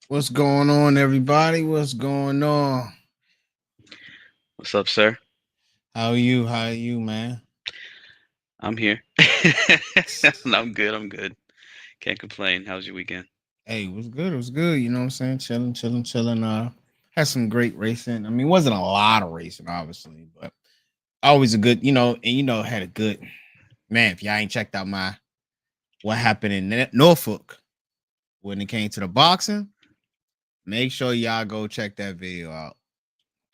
What's going on, everybody? What's going on? What's up, sir? How are you? How are you, man? I'm here. I'm good. I'm good. Can't complain. How was your weekend? Hey, it was good. It was good. You know what I'm saying? Chilling, chilling, chilling. Had some great racing. I mean, it wasn't a lot of racing, obviously, but always a good, had a good man. If y'all ain't checked out my what happened in Norfolk when it came to the boxing, make sure y'all go check that video out.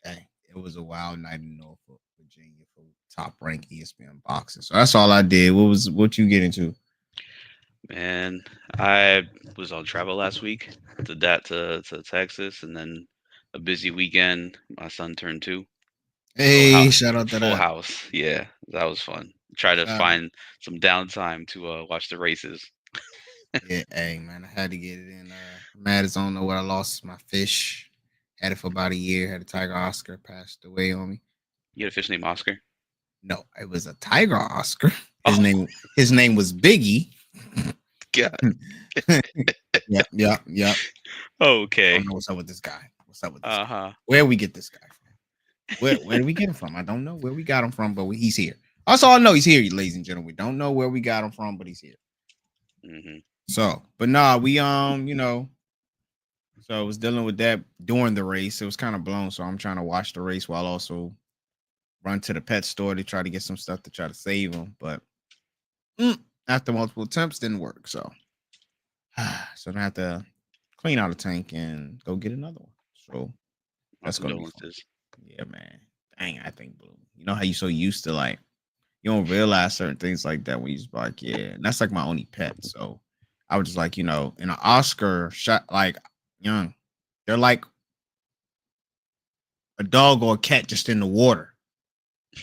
Hey, it was a wild night in Norfolk, Virginia for top ranked ESPN boxing. So that's all I did. What you get into? Man, I was on travel last week. Did that to Texas, and then a busy weekend. My son turned two. Full Hey, house. shout out to Full that. house. Yeah, that was fun. Try to Shout out. find some downtime to watch the races. Yeah, hey man, I had to get it in. Mad as I don't know where I lost my fish. Had it for about a year. Had a tiger Oscar, passed away on me. You had a fish named Oscar. No, it was a tiger Oscar. His Oh name was Biggie. God. Yep. I don't Okay. know what's up with this guy. What's up with this Uh guy? huh. Where we get this guy from? Where did we get him from? I don't know where we got him from, but he's here. That's all I know. He's here, ladies and gentlemen. We don't know where we got him from, but he's here. Mhm. So, but nah, we so I was dealing with that during the race. It was kind of blown, so I'm trying to watch the race while also run to the pet store to try to get some stuff to try to save them. But after multiple attempts, didn't work. So I have to clean out a tank and go get another one. So My that's gonna be fun. condolences. Yeah, man. Dang, I think blue. You know how you so used to like you don't realize certain things like that when you just like, yeah. And that's like my only pet. So I was just like, in an Oscar shot, like young, they're like a dog or a cat just in the water. I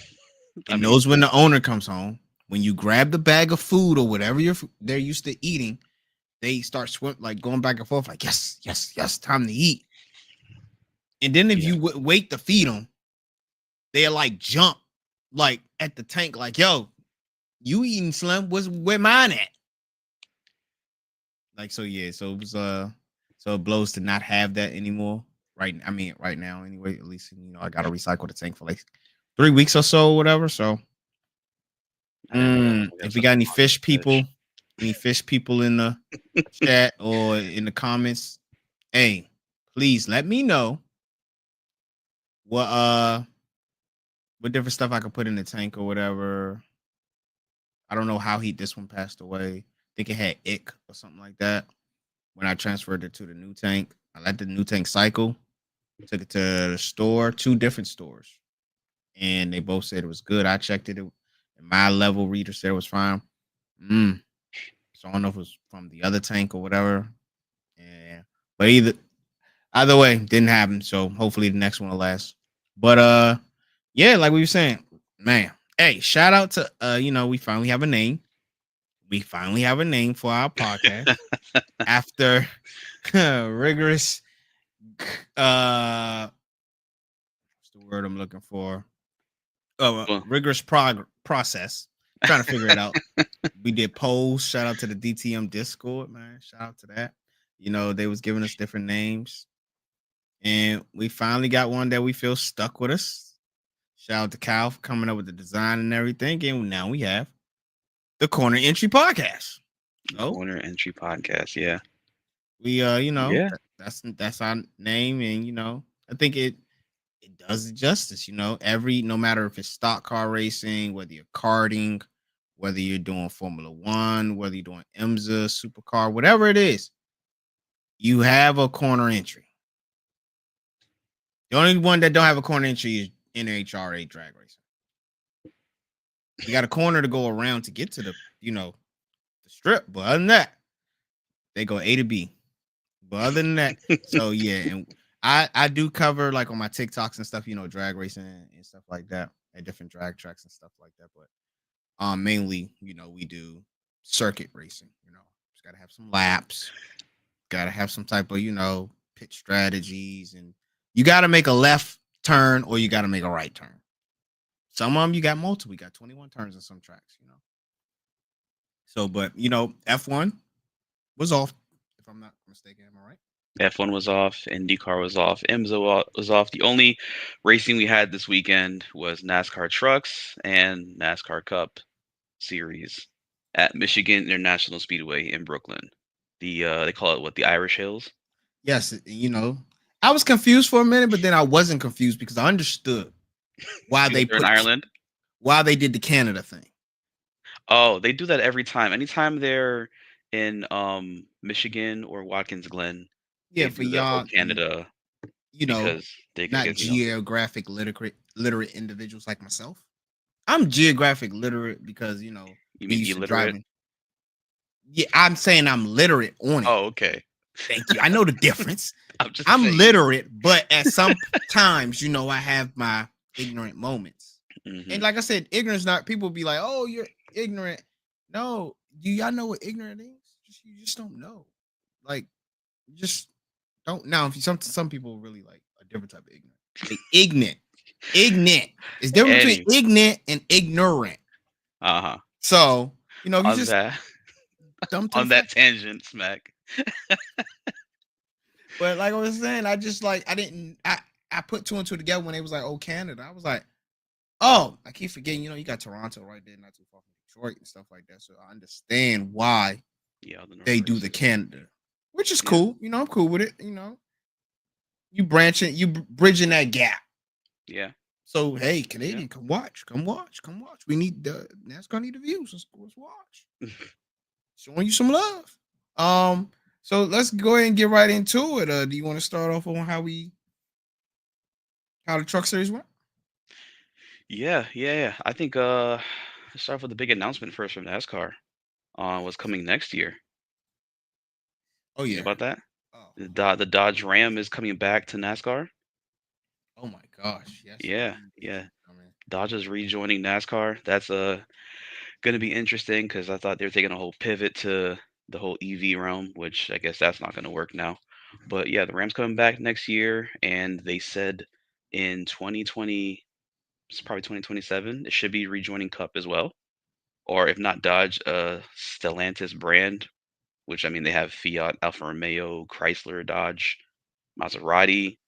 It mean, knows when the owner comes home. When you grab the bag of food or whatever they're used to eating, they start like going back and forth, like yes, yes, yes, time to eat. And then if yeah. you wait to feed them, they like jump like at the tank, like yo, you eating Slim? Where mine at? Like so, yeah. So it was so it blows to not have that anymore. Right, I mean, right now anyway. At least I got to recycle the tank for like 3 weeks or so, or whatever. So I didn't know that. We have If we such got a any monster fish people, fish. in the chat or in the comments, hey, please let me know what what different stuff I could put in the tank or whatever. I don't know how this one passed away. I think it had ick or something like that. When I transferred it to the new tank, I let the new tank cycle. Took it to the store, two different stores, and they both said it was good. I checked it, and my level reader said it was fine. Mm. So I don't know if it was from the other tank or whatever. Yeah. But either way, didn't happen. So hopefully the next one will last. But yeah, like we were saying, man. Hey, shout out to we finally have a name. We finally have a name for our podcast after rigorous what's the word I'm looking for? Well, Rigorous process. Trying to figure it out. We did polls. Shout out to the DTM Discord, man. Shout out to that. They was giving us different names. And we finally got one that we feel stuck with us. Shout out to Kyle for coming up with the design and everything. And now we have the Corner Entry Podcast. So Corner Entry Podcast. Yeah. we Yeah. that's our name, and I think it does it justice. Every no matter if it's stock car racing, whether you're karting, whether you're doing Formula One, whether you're doing IMSA, supercar, whatever it is, you have a corner entry. The only one that don't have a corner entry is NHRA drag racing. You got a corner to go around to get to the strip, but other than that, they go A to B. But other than that, so yeah, and I do cover like on my TikToks and stuff, drag racing and stuff like that at different drag tracks and stuff like that. But mainly, we do circuit racing. Just gotta have some laps, gotta have some type of pit strategies, and you gotta make a left turn or you gotta make a right turn. Some of them you got multiple. We got 21 turns in some tracks. So, but F1 was off, if I'm not mistaken. Am I right? F1 was off, IndyCar was off, was off. The only racing we had this weekend was NASCAR trucks and NASCAR Cup series at Michigan International Speedway in Brooklyn. They call it what, the Irish Hills? Yes, I was confused for a minute, but then I wasn't confused because I understood why Because they they're in put Ireland. why they did the Canada thing. Oh, they do that every time. Anytime they're in Michigan or Watkins Glen, Yeah, they for do the whole y'all, Canada you know, because they, I not guess, geographic literate individuals like myself. I'm geographic literate because you me mean used to illiterate? driving. Yeah, I'm saying I'm literate on it. Oh, okay. Thank you. I know the difference. I'm just I'm saying. literate, but at some times, I have my ignorant moments. And Hmm. like I said, ignorance not people be like, "Oh, you're ignorant." No, do y'all know what ignorant is? You just don't know. Like, you just don't. Now, if you, some people really like a different type of ignorant. They ignorant, ignorant. It's different between Any. ignorant and ignorant. Uh-huh. So you On just that dumb to the on that fact. tangent, smack. But like I was saying, I just like I put two and two together when they was like, "Oh, Canada." I was like, "Oh, I keep forgetting." You got Toronto right there, not too far from Detroit and stuff like that. So I understand why Yeah, the North they do the Races. Canada, which is Yeah, cool. I'm cool with it. You branching, bridging that gap. yeah, So hey, yeah. Canadian, come watch, come watch, come watch. We need the NASCAR need the views. Let's watch. Showing you some love. So let's go ahead and get right into it. Do you want to start off on how the truck series went? Yeah, yeah, yeah. I think let's start with the big announcement first from NASCAR on what's coming next year. Oh You know yeah. about that? Oh, The Dodge Ram is coming back to NASCAR. oh my gosh. Yes, Yeah, indeed. They yeah. should come in. Dodge is rejoining NASCAR. That's gonna be interesting because I thought they were taking a whole pivot to the whole EV realm, which I guess that's not gonna work now. But yeah, the Rams coming back next year, and they said in 2020, it's probably 2027, it should be rejoining Cup as well. Or if not Dodge, Stellantis brand, which I mean they have Fiat, Alfa Romeo, Chrysler, Dodge, Maserati.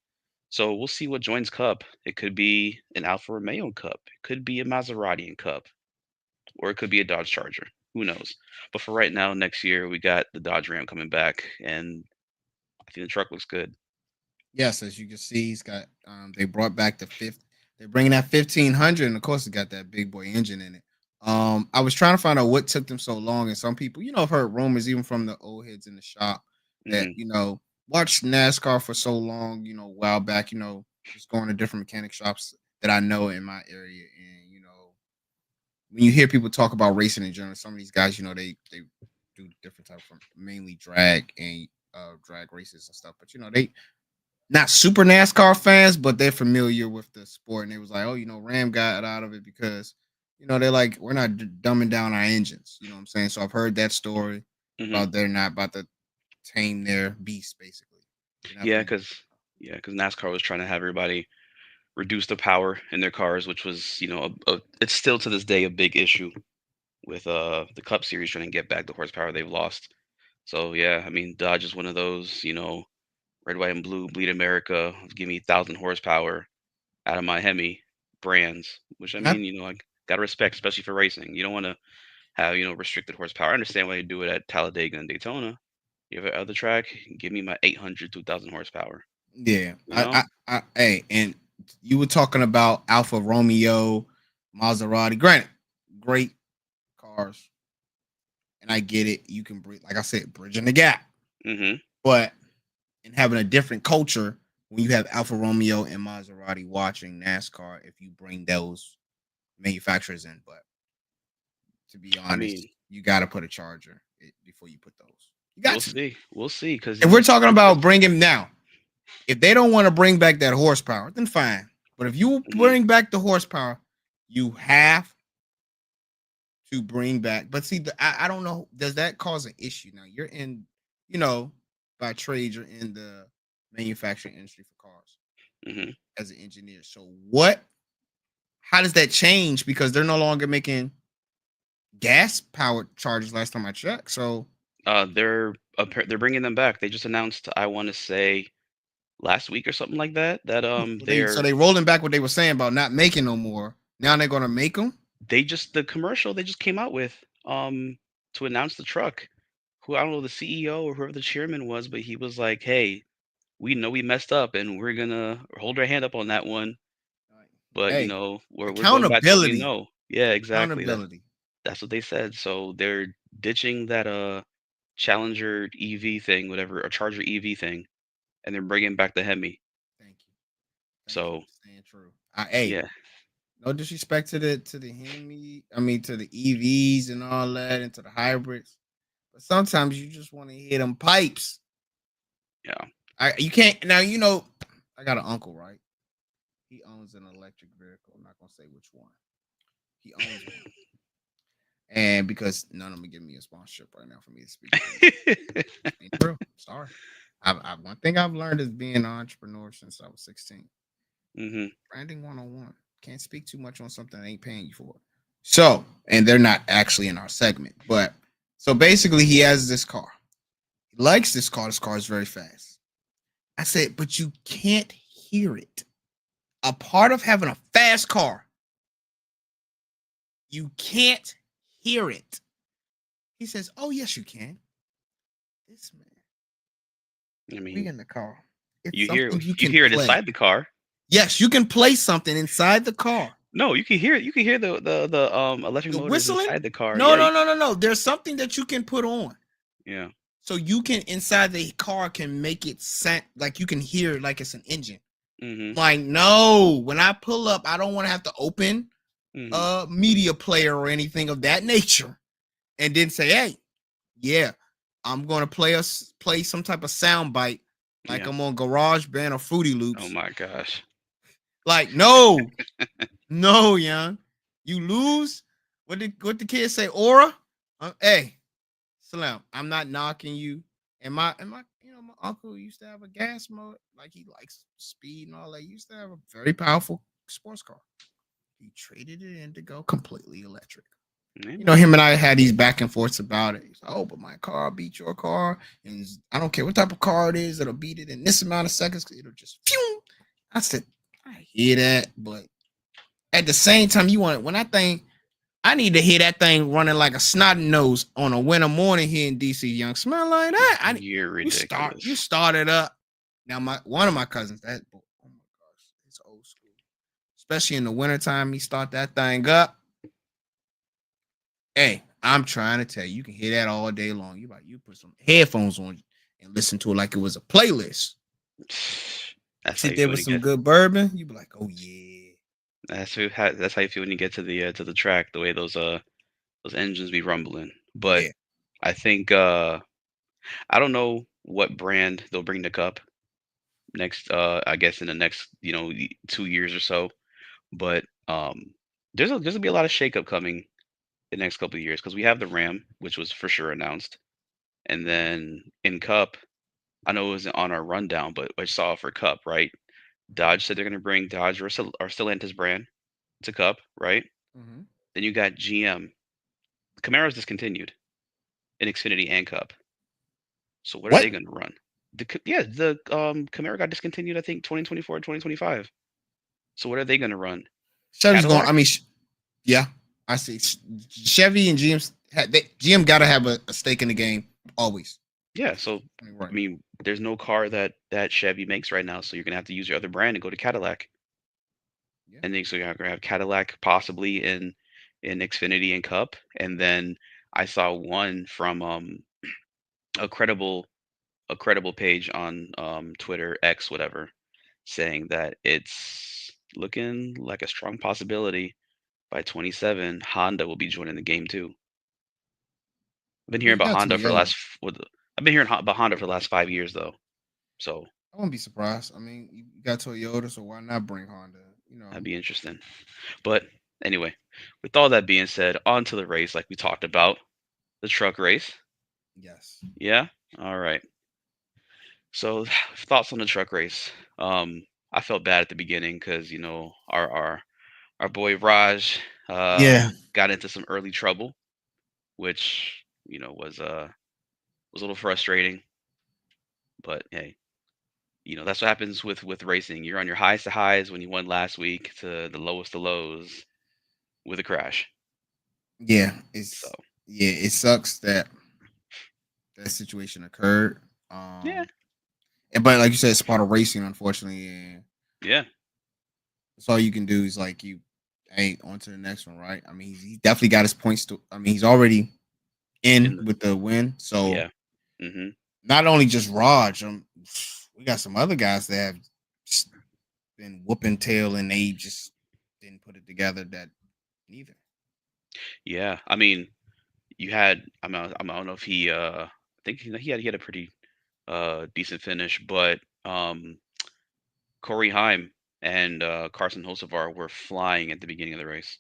So we'll see what joins Cup. It could be an Alfa Romeo Cup. It could be a Maserati Cup, or it could be a Dodge Charger. Who knows? But for right now, next year we got the Dodge Ram coming back, and I think the truck looks good. Yes, as you can see, he's got they brought back the fifth. They're bringing that 1500, and of course, it got that big boy engine in it. I was trying to find out what took them so long, and some people, I've heard rumors even from the old heads in the shop that Hmm. watched NASCAR for so long, a while back, just going to different mechanic shops that I know in my area, and when you hear people talk about racing in general, some of these guys, they do different type of mainly drag and drag races and stuff, but they not super NASCAR fans, but they're familiar with the sport. And they was like, oh, Ram got out of it because, they're like, we're not dumbing down our engines. You know what I'm saying? So I've heard that story Hmm. about they're not about to tame their beast, basically. They're not Yeah, finna do because NASCAR was trying to have everybody reduce the power in their cars, which was it's still to this day a big issue with the Cup Series trying to get back the horsepower they've lost. So yeah, I mean Dodge is one of those, red, white, and blue, bleed America, give me 1,000 horsepower out of my Hemi brands, which I that. mean, I gotta respect, especially for racing. You don't want to have restricted horsepower. I understand why you do it at Talladega and Daytona. You have other track, give me my 800 to 1,000 horsepower. Yeah. You know? Hey, and you were talking about Alfa Romeo, Maserati. Granted, great cars, and I get it. You can like I said, bridging the gap, Hmm. but and having a different culture when you have Alfa Romeo and Maserati watching NASCAR if you bring those manufacturers in. But to be I mean, honest, you got to put a charger before you put those. You got we'll to. see. We'll see, because If we're it's talking expensive. about bringing now, if they don't want to bring back that horsepower, then fine. But if you Hmm. bring back the horsepower, you have to bring back. But see, I don't know. Does that cause an issue? Now you're in, you know, by trade, you're in the manufacturing industry for cars Hmm. as an engineer. So what? How does that change? Because they're no longer making gas powered chargers. Last time I checked, so They're bringing them back. They just announced, I want to say last week or something like that, that So they're they rolling back what they were saying about not making no more. Now they're gonna make them. they just the commercial they just came out with to announce the truck. Who I don't know the CEO or whoever the chairman was, but he was like, "Hey, we know we messed up and we're gonna hold our hand up on that one, but Hey, we're going back to what we accountability, know." Yeah, exactly. accountability. That's what they said. So they're ditching that Challenger EV thing, whatever, a Charger EV thing, and they're bringing back the Hemi. Thank you, thank you So for staying true. Hey, yeah, no disrespect to the Hemi, I mean to the EVs and all that, and to the hybrids, but sometimes you just want to hear them pipes. yeah, You can't now. I got an uncle, right? He owns an electric vehicle. I'm not gonna say which one. He owns one, and because none of them give me a sponsorship right now for me to speak on it, ain't true. Sorry. One thing I've learned is being an entrepreneur since I was 16. hmm Branding 101. Can't speak too much on something I ain't paying you for. So, and they're not actually in our segment, but so basically, he has this car. He likes this car. This car is very fast. I said, but you can't hear it. A part of having a fast car, you can't hear it. He says, oh, yes, you can. This man, I we mean, in the car. It's you hear something you you can hear it play. inside the car. Yes, you can play something inside the car. No, you can hear it. You can hear the electric The motors whistling? inside the car. No, Yeah, no, no, no, no. There's something that you can put on. yeah. So you can inside the car can make it sound like you can hear it like it's an engine. hmm Like, no, when I pull up, I don't want to have to open hmm a media player or anything of that nature. And then say, hey, yeah, I'm gonna play some type of sound bite like Yeah. I'm on GarageBand or Fruity Oh Loops. my gosh. Like, no, no, young. You lose. What the kids say, Aura? Hey, Slim, I'm not knocking you. My uncle used to have a gas motor, like he likes speed and all that. He used to have a very powerful sports car. He traded it in to go completely electric. Yeah. Him and I had these back and forths about it. He's like, oh, but my car beat your car, and I don't care what type of car it is, it'll beat it in this amount of seconds. It'll just phew. I said, I hear that, but at the same time, you want it when I think I need to hear that thing running like a snot nose on a winter morning here in DC. Young smell like that. You're You ridiculous. start it up. Now one of my cousins, oh my gosh, it's old school. Especially in the wintertime, he start that thing up. Hey, I'm trying to tell you, you can hear that all day long. You put some headphones on and listen to it like it was a playlist. That's how Sit you there feel when with you some get. good bourbon, you be like, oh yeah. That's how you feel when you get to the track. The way those engines be rumbling. But Yeah. I think I don't know what brand they'll bring the cup next. I guess in the next 2 years or so. But there's gonna be a lot of shakeup coming the next couple of years because we have the Ram, which was for sure announced, and then in Cup, I know it wasn't on our rundown, but I saw it for Cup, right? Dodge said they're gonna bring Dodge or Stellantis brand to Cup, right? Mm-hmm. Then you got GM. Camaro's discontinued in Xfinity and Cup. So what are What? they gonna run? The Camaro got discontinued, I think 2024, 2025. So what are they gonna run? Chevy's going. Cadillac? I mean, yeah, I see. Chevy and GM got to have a stake in the game always. Yeah, so Right. I mean, there's no car that Chevy makes right now, so you're gonna have to use your other brand and go to Cadillac. Yeah. And then so you're gonna have Cadillac possibly in Xfinity and Cup. And then I saw one from a credible a credible page on Twitter X whatever saying that it's looking like a strong possibility by 27 Honda will be joining the game too. I've been I mean, hearing you about got Honda for the Toyota. last I've been hearing about Honda for the last 5 years though. So I wouldn't be surprised. I mean, you got Toyota, so why not bring Honda? that'd be interesting. But anyway, with all that being said, on to the race like we talked about, the truck race. Yes. Yeah? All right. So thoughts on the truck race. I felt bad at the beginning because our boy Raj Yeah. got into some early trouble, which was was a little frustrating, but hey, that's what happens with racing. You're on your highest to highs when you won last week to the lowest to lows with a crash. Yeah, So it sucks that that situation occurred. yeah, But like you said, it's part of racing, unfortunately, and yeah, that's all you can do is like you, hey, on to the next one, right? I mean, he definitely got his points to. I mean, he's already in in the with the win, so yeah, hmm not only just Raj, we got some other guys that have just been whooping tail, and they just didn't put it together. That neither. yeah. I mean, you had I don't know if I think he had a pretty decent finish, but Corey Heim and Carson Hocevar were flying at the beginning of the race.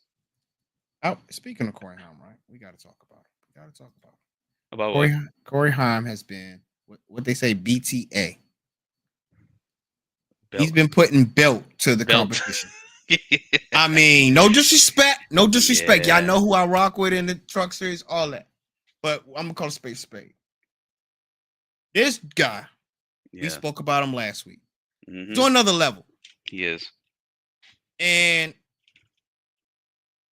Oh, speaking of Corey Haim, right? We got to talk about it. We got to talk about it. About what? Corey Haim has been what they say BTA. He's Belt. been putting belt to the Belt. competition. I mean, no disrespect, no disrespect. Y'all Yeah. know who I rock with in the truck series, all that. But I'm gonna call a spade a spade. This guy, we Yeah. spoke about him last week. He's hmm on another level, He is. and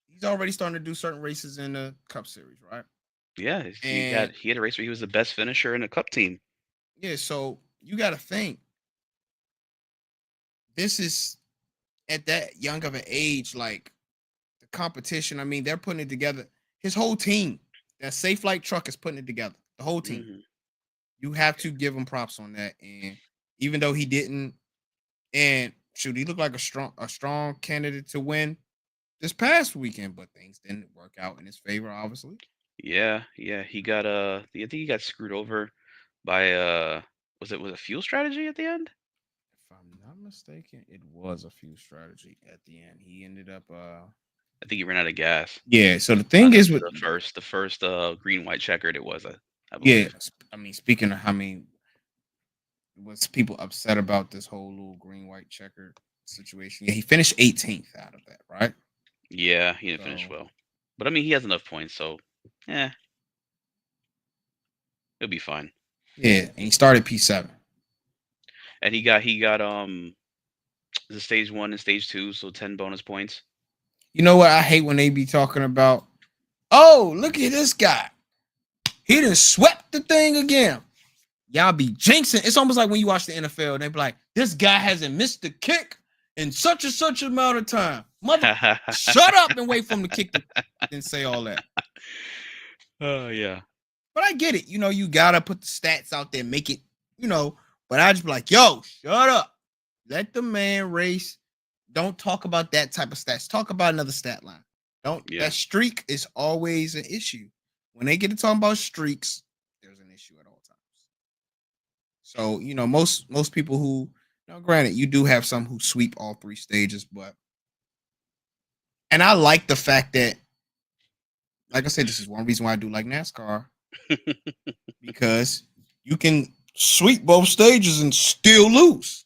he's already starting to do certain races in the Cup Series, right? Yeah. And He had a race where he was the best finisher in a cup team. yeah, so you got to think this is at that young of an age, like the competition. I mean, they're putting it together. His whole team, that Safe Flight truck is putting it together. The whole team. hmm You have to give him props on that. And even though he didn't, and shoot, he looked like a strong candidate to win this past weekend, but things didn't work out in his favor, obviously. Yeah. Yeah. He got I think he got screwed over by was it fuel strategy at the end? If I'm not mistaken, it was a few strategy at the end. He ended up I think he ran out of gas yeah, so the on thing is with the first green white checkered. It was I yeah, believe. I mean speaking of, I mean, was people upset about this whole little green white checker situation? Yeah, he finished 18th out of that, right? Yeah. He didn't finish So well, but I mean he has enough points, so yeah, he'll be fine. yeah, and he started P7. And he got the stage one and stage two, so 10 bonus points. You know what? I hate when they be talking about, oh, look at this guy. He done swept the thing again. Y'all be jinxing. It's almost like when you watch the NFL, they be like, this guy hasn't missed the kick in such and such amount of time. Mother, shut up and wait for him to kick the and say all that. Oh yeah. But I get it. You gotta put the stats out there, make it, you know. But I just be like, yo, shut up. Let the man race. Don't talk about that type of stats. Talk about another stat line. Don't Yeah. that streak is always an issue. When they get to talking about streaks, there's an issue at all times. So, most people who now granted, you do have some who sweep all three stages, but and I like the fact that, like I said, this is one reason why I do like NASCAR, because you can sweep both stages and still lose.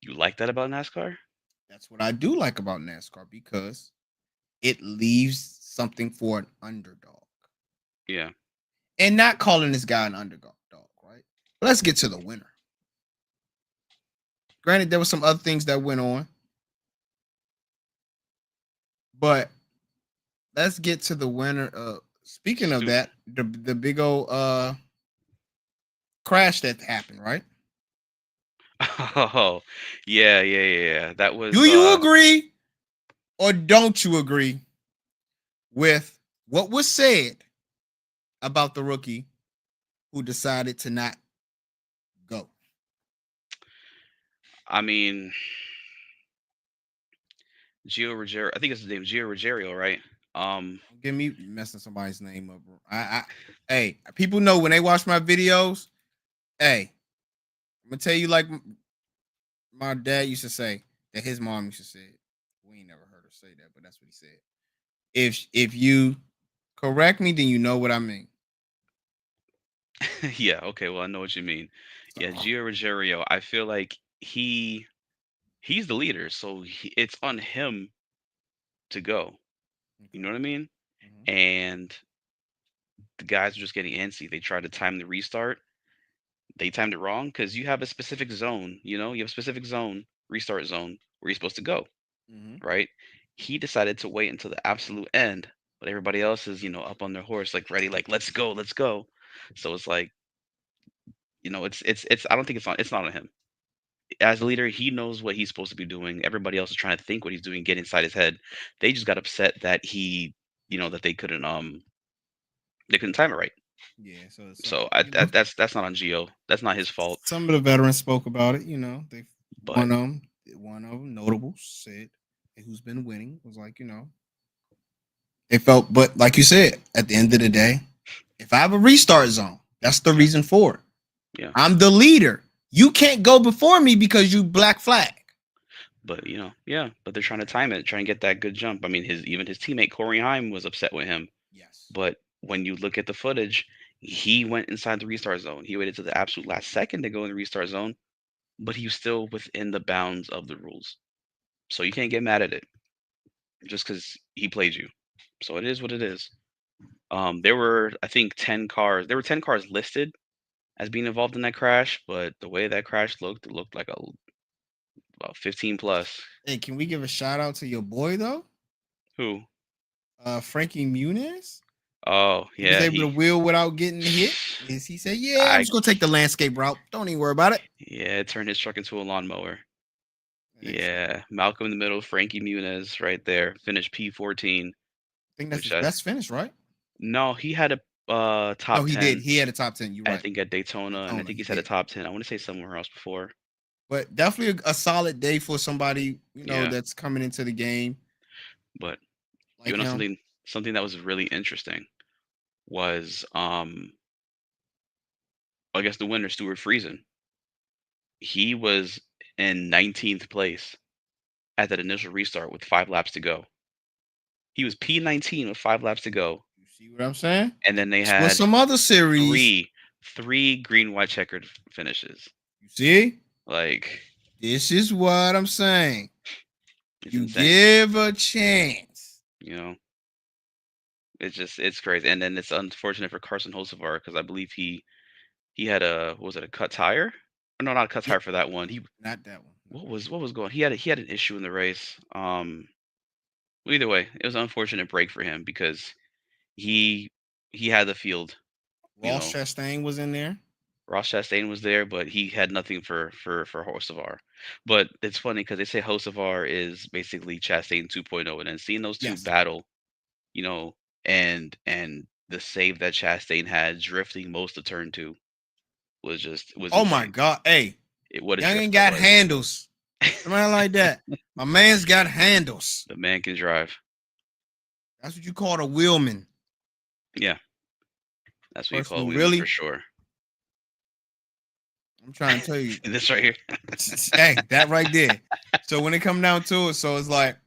You like that about NASCAR? That's what I do like about NASCAR because it leaves something for an underdog. Yeah. And not calling this guy an underdog, right? But let's get to the winner. Granted, there were some other things that went on, but let's get to the winner. Speaking of Soup. that, the big old crash that happened, right? Oh, yeah, yeah, yeah, yeah. That Do was you agree or don't you agree with what was said about the rookie who decided to not go? I mean, Gio Ruggiero. I think it's his name, Gio Ruggiero, right? Um, Don't get me messing somebody's name up, bro. Hey, people know when they watch my videos. Hey, I'm gonna tell you like my dad used to say that his mom used to say it. We ain't never heard her say that, but that's what he said. If you correct me, then you know what I mean. yeah, okay, well, I know what you mean. So Yeah, Gio Ruggiero. I feel like he's the leader, so it's on him to go. You okay. know what I mean? Mhm. And the guys were just getting antsy. They tried to time the restart. They timed it wrong because you have a specific zone. You have a specific zone, restart zone, where you're supposed to go, Hmm. right? He decided to wait until the absolute end, but everybody else is, up on their horse, like ready, like let's go, let's go. So it's like, it's. I don't think it's not on him. As a leader, he knows what he's supposed to be doing. Everybody else is trying to think what he's doing, get inside his head. They just got upset that that they couldn't time it right. Yeah, so So that's not on Geo. That's not his fault. some of the veterans spoke about it. They But one of them notable said, who's been winning, was like, they felt, but like you said, at the end of the day, if I have a restart zone, that's the yeah, reason for it. yeah. I'm the leader. You can't go before me because you black flag. But yeah. But they're trying to time it, trying to get that good jump. I mean, his teammate Corey Heim was upset with him. Yes. But when you look at the footage, he went inside the restart zone. He waited to the absolute last second to go in the restart zone, but he was still within the bounds of the rules. So you can't get mad at it just because he played you. So it is what it is. There were, I think, 10 cars. There were 10 cars listed as being involved in that crash, but the way that crash looked, it looked like about 15 plus. Hey, can we give a shout out to your boy though? Who? Frankie Muniz. Oh He was yeah, able to wheel without getting hit. He said, "Yeah, I'm I just gonna take the landscape route. Don't even worry about it." yeah, it turned his truck into a lawnmower. Hey, so I Yeah, Malcolm in the middle, Frankie Muniz right there, finished P14, think that's which his I best finish, right? no, he had a No, top he did. 10, He had a top 10. You're I right. think at Daytona, and I Daytona, think he he's had a did. top 10. I want to say somewhere else before. But definitely a solid day for somebody Yeah, that's coming into the game but like him. something that was really interesting was I guess the winner Stuart Friesen. He was in 19th place at that initial restart with 5 laps to go. He was P19 with 5 laps to go, You see what I'm saying? and then they That's what had some other series. three three green white checkered finishes. You see, Like this is what I'm saying. it's You insane. give a chance. You know, it's crazy. And then it's unfortunate for Carson Hocevar because I believe he had a what was it, a cut tire? No, not a cut Yeah, tire for that one. He not that one. No. what was going? He had an issue in the race. Well, either way, it was an unfortunate break for him because he he had the field. You Ross know, Chastain was in there. Ross Chastain was there, but he had nothing for Hocevar. But it's funny because they say Hocevar is basically Chastain 2.0, and then seeing those two Yes. battle, you know, and the save that Chastain had drifting most of turn two was Oh my insane. God. Hey, What a youngin drift that got was. handles. Somebody like that. My man's got handles. The man can drive. That's what you call a wheelman. Yeah, that's what you Person call a who wheelman for really, sure. I'm trying to tell you, This right here. hey, that right there. So when it come down to it, so it's like,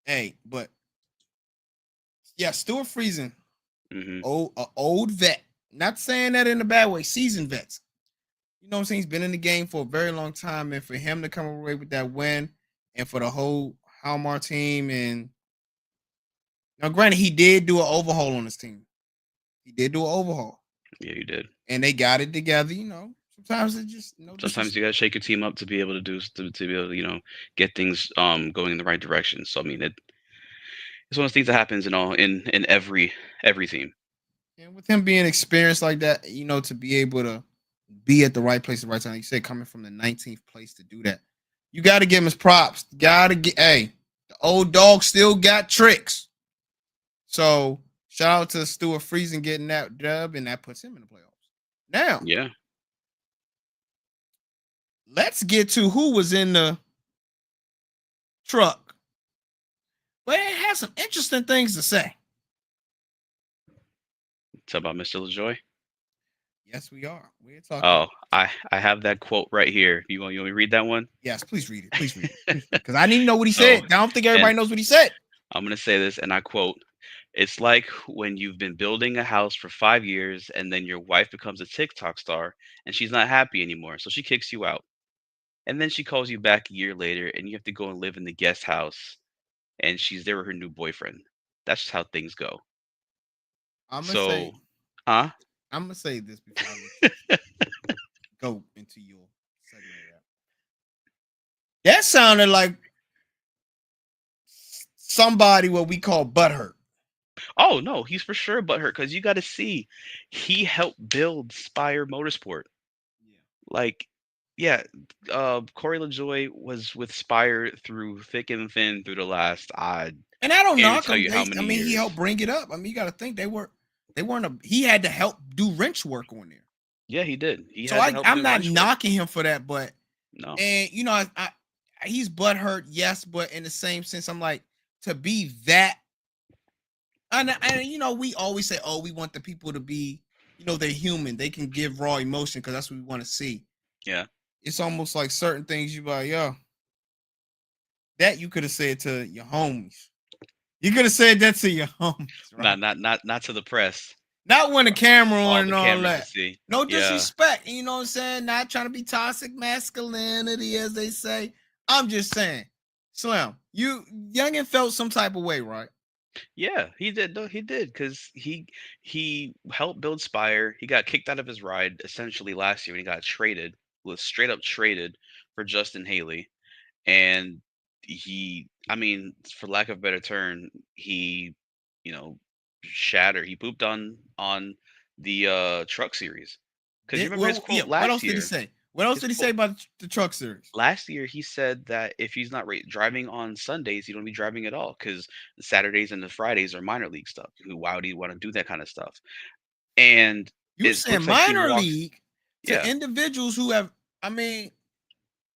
hey, but yeah, Stuart Friesen, Hmm. old vet. Not saying that in a bad way, seasoned vets. You know what I'm saying? He's been in the game for a very long time, and for him to come away with that win, and for the whole Halmar team, and now, granted, he did do an overhaul on his team. He did do an overhaul, Yeah, you did. and they got it together. Sometimes it just no Sometimes you disrespect. gotta shake your team up to be able to to be able to get things going in the right direction. So I mean it's one of those things that happens in every team. And with him being experienced like that, to be able to be at the right place at the right time, like you said, coming from the 19th place to do that, you got to give him his props. Got to get, hey, the old dog still got tricks. So shout out to Stuart Friesen getting that dub, and that puts him in the playoffs. Now, Yeah. let's get to who was in the truck, but it has some interesting things to say. Talk about Mr. LaJoy. Yes, we are. We're talking. Oh, I have that quote right here. You want me to read that one? Yes, please read it. Please read it. Please read it. Because I need to know what he So said. I don't think and everybody knows what he said. I'm gonna say this and I quote, it's like when you've been building a house for 5 years and then your wife becomes a TikTok star and she's not happy anymore. So she kicks you out. And then she calls you back a year later and you have to go and live in the guest house and she's there with her new boyfriend. That's just how things go. I'm gonna So, say huh? I'm gonna say this before I let you go into your segment of that. That sounded like somebody what we call butthurt. Oh no, he's for sure butthurt because you got to see, he helped build Spire Motorsport. Yeah. Like, yeah, Corey LaJoy was with Spire through thick and thin through the last, I And I don't can't even knock tell him. you how many He years. helped bring it up. I mean, you got to think they weren't he had to help do wrench work on there. Yeah, he did. He So had to help I'm do not wrench work. knocking him for that, but No. and I he's butthurt, yes, but in the same sense, I'm like to be that. And we always say, oh, we want the people to be, they're human. They can give raw emotion because that's what we want to see. Yeah. It's almost like certain things you like, yo, that you could have said to your homies. You could have said that to your homies, right? Not to the press. Not when the camera on All and the all cameras to that. see. No Yeah. disrespect. You know what I'm saying? Not trying to be toxic masculinity, as they say. I'm just saying, Slim, you youngin felt some type of way, right? Yeah, he did. No, he did because he helped build Spire. He got kicked out of his ride essentially last year when he got traded, was straight up traded for Justin Haley. And I mean, for lack of a better term, he, you know, shattered. He pooped on the truck series. Because you remember his Well, yeah. quote What last else did he year? say? What else His did he say quote about the truck series? last year, he said that if he's not driving on Sundays, he don't be driving at all because the Saturdays and the Fridays are minor league stuff. Why would he want to do that kind of stuff? And You it saying looks like he minor walks. league to Yeah, individuals who have, I mean,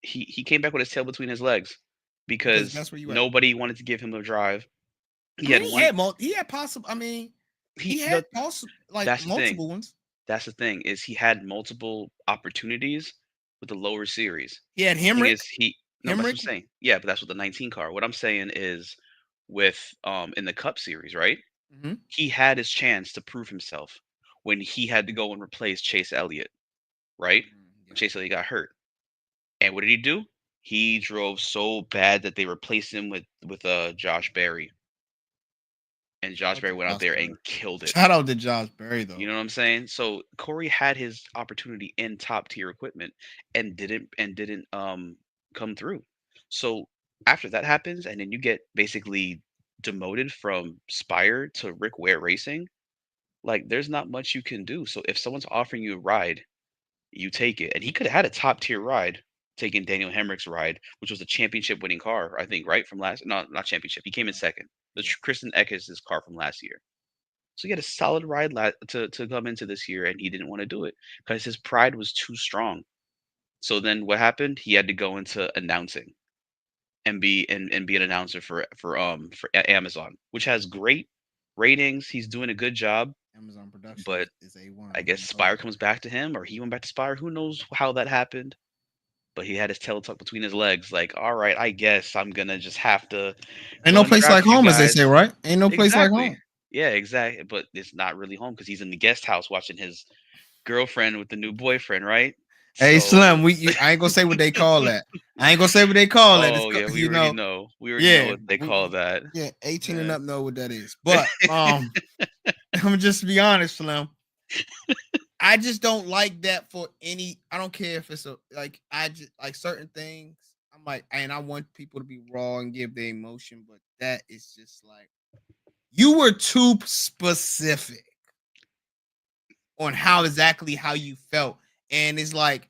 he came back with his tail between his legs because because that's where you at. nobody wanted to give him a drive. I He mean, had one. he had possible. I mean, he He had the possible like That's the thing. multiple ones. That's the thing is he had multiple opportunities with the lower series. He had Thing is, Hemrick. he no, that's what Hemrick. I'm saying. Yeah, but that's with the 19 car. What I'm saying is with in the Cup series, right? Mm-hmm. He had his chance to prove himself when he had to go and replace Chase Elliott, right? When Yeah. Chase Elliott got hurt. And what did he do? He drove so bad that they replaced him with Josh Berry. And Shout Josh out to Berry went out Josh there Berry. and killed it. Shout out to Josh Berry You though. know what I'm saying? So Corey had his opportunity in top tier equipment and didn't come through. So after that happens, and then you get basically demoted from Spire to Rick Ware Racing, like there's not much you can do. So if someone's offering you a ride, you take it. And he could have had a top tier ride, taking Daniel Hemrick's ride, which was a championship winning car, I think, right? From last, no, not championship. He came in second. The Yeah. Kristen Eckes' car from last year. So he had a solid ride to come into this year, and he didn't want to do it because his pride was too strong. So then what happened? He had to go into announcing and be an announcer for Amazon, which has great ratings. He's doing a good job, Amazon production but is A1. I guess You know Spire that. comes back to him, or he went back to Spire. Who knows how that happened? But he had his tail tucked between his legs, like, all right, I guess I'm gonna just have to Ain't go no and place like draft you home, as they say, guys. right? Ain't no place like Exactly. home. Yeah, exactly. But it's not really home because he's in the guest house watching his girlfriend with the new boyfriend, right? Hey So, Slim, I ain't gonna say what they call that. I ain't gonna say what they call that. It's oh yeah, we you already know, know. We already know yeah, what they call that. yeah, 18 and Yeah. up know what that is. But I'm gonna just be honest, Slim. I just don't like that for any. I don't care if it's a like. I just like certain things. I'm like, and I want people to be raw and give their emotion, but that is just like you were too specific on how you felt, and it's like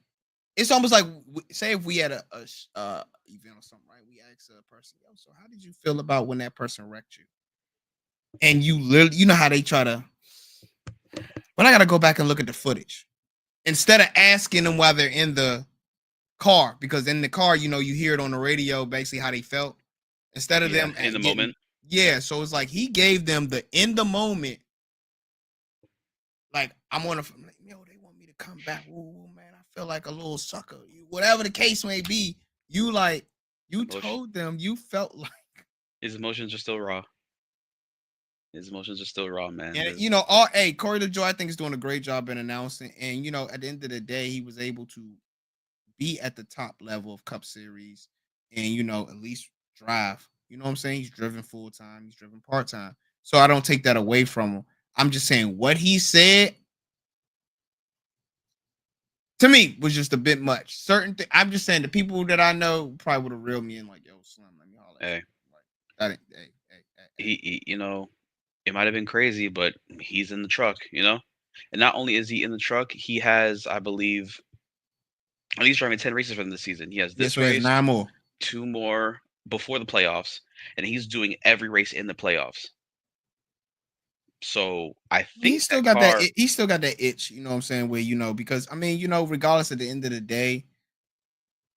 it's almost like say if we had a event or something, right? We ask a person, yo, so how did you feel about when that person wrecked you? And you literally, you know how they try to. But I gotta go back and look at the footage instead of asking them while they're in the car, because in the car, you hear it on the radio, basically how they felt. Instead of Yeah, them in the getting, moment. yeah. So it's like he gave them the in the moment, like I'm on a, like, yo, they want me to come back. Ooh, man, I feel like a little sucker. Whatever the case may be, you Emotion. told them you felt like, His emotions are still raw. His emotions are still raw, man. and There's hey, Corey LaJoy, I think is doing a great job in announcing, and at the end of the day, he was able to be at the top level of Cup Series and at least drive. You know what I'm saying? He's driven full time, he's driven part time. So I don't take that away from him. I'm just saying what he said to me was just a bit much. I'm just saying the people that I know probably would have reeled me in like, yo, Slim, let me holler at you. Hey, Like, that ain't, hey. you know, it might have been crazy, but he's in the truck, you know? And not only is he in the truck, he has, I believe, he's driving 10 races from this season. He has Yes, this so he has race, 9 more. two more before the playoffs, and he's doing every race in the playoffs. So I He think still that got that. car, He still got that itch. You know what I'm saying? Where because I mean, regardless at the end of the day,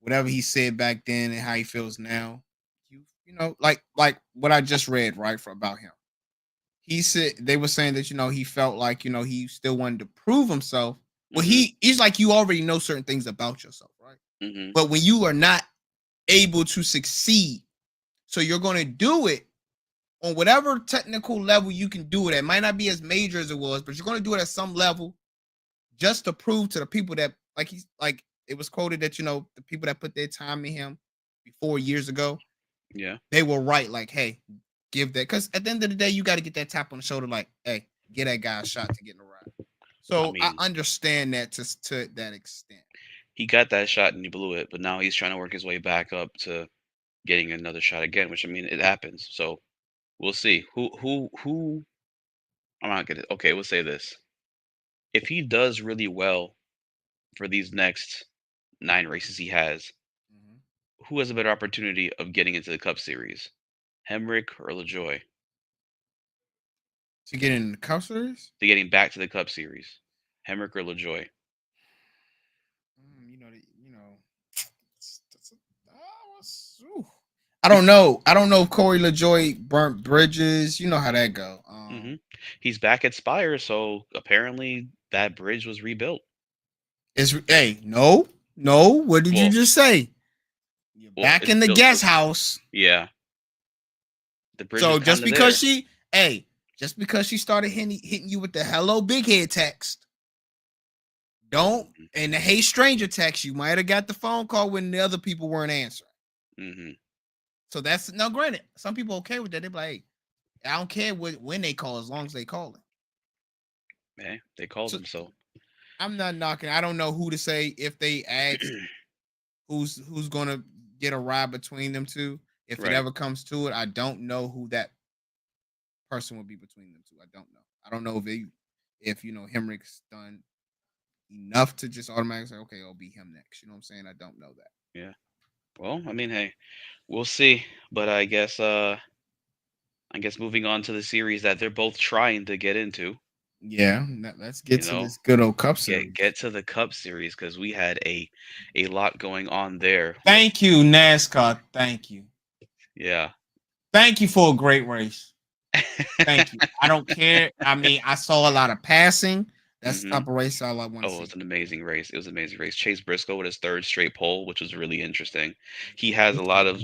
whatever he said back then and how he feels now, like what I just read right for about him. He said they were saying that he felt like he still wanted to prove himself. Well, hmm he's like you already know certain things about yourself, right? hmm But when you are not able to succeed, so you're going to do it on whatever technical level you can do it at. Might not be as major as it was, but you're going to do it at some level just to prove to the people that like it was quoted that the people that put their time in him before years ago, yeah. they were right. Like, hey, give that because at the end of the day, you got to get that tap on the shoulder. Like, hey, get that guy a shot to get in the ride. I So I mean, understand that to that extent. he got that shot and he blew it, but now he's trying to work his way back up to getting another shot again, which I mean, it happens. So we'll see. Who? I'm not gonna. Okay, we'll say this. If he does really well for these next 9 races he has, Mhm. who has a better opportunity of getting into the Cup Series, Hemrick or LaJoy? To get in the Cup Series, To getting back to the Cup Series, Hemrick or LaJoy? mm, you know, ooh. I don't know. I don't know if Corey LaJoy burnt bridges. You know how that go. hmm He's back at Spire, so apparently that bridge was rebuilt. It's hey, no. What did you Well, just say? You're well, back it's in the built. guest house. Yeah, the bridge is So kind of there. just because she started hitting you with the hello big head text, don't hmm and the hey stranger text, you might have got the phone call when the other people weren't answering. hmm So that's now granted, some people okay with that. They're like, hey, I don't care when they call as long as they call it. Hey, they called So him so. I'm not knocking. I don't know who to say if they ask who's gonna get a ride between them two. If it Right. ever comes to it, I don't know who that person will be between them two. I don't know. I don't know if Hemrick's done enough to just automatically say, okay, I'll be him next. You know what I'm saying? I don't know that. Yeah. Well, I mean, hey, we'll see. But I guess moving on to the series that they're both trying to get into, Yeah, let's get you to know, this good old Cup get Series. get to the Cup Series because we had a lot going on there with Thank you, NASCAR. Thank you. yeah. Thank you for a great race. Thank you. I don't care. I mean, I saw a lot of passing. That's the hmm type of race all I want to Oh, it see. was an amazing race. It was an amazing race. Chase Briscoe with his third straight pole, which was really interesting. He has a lot of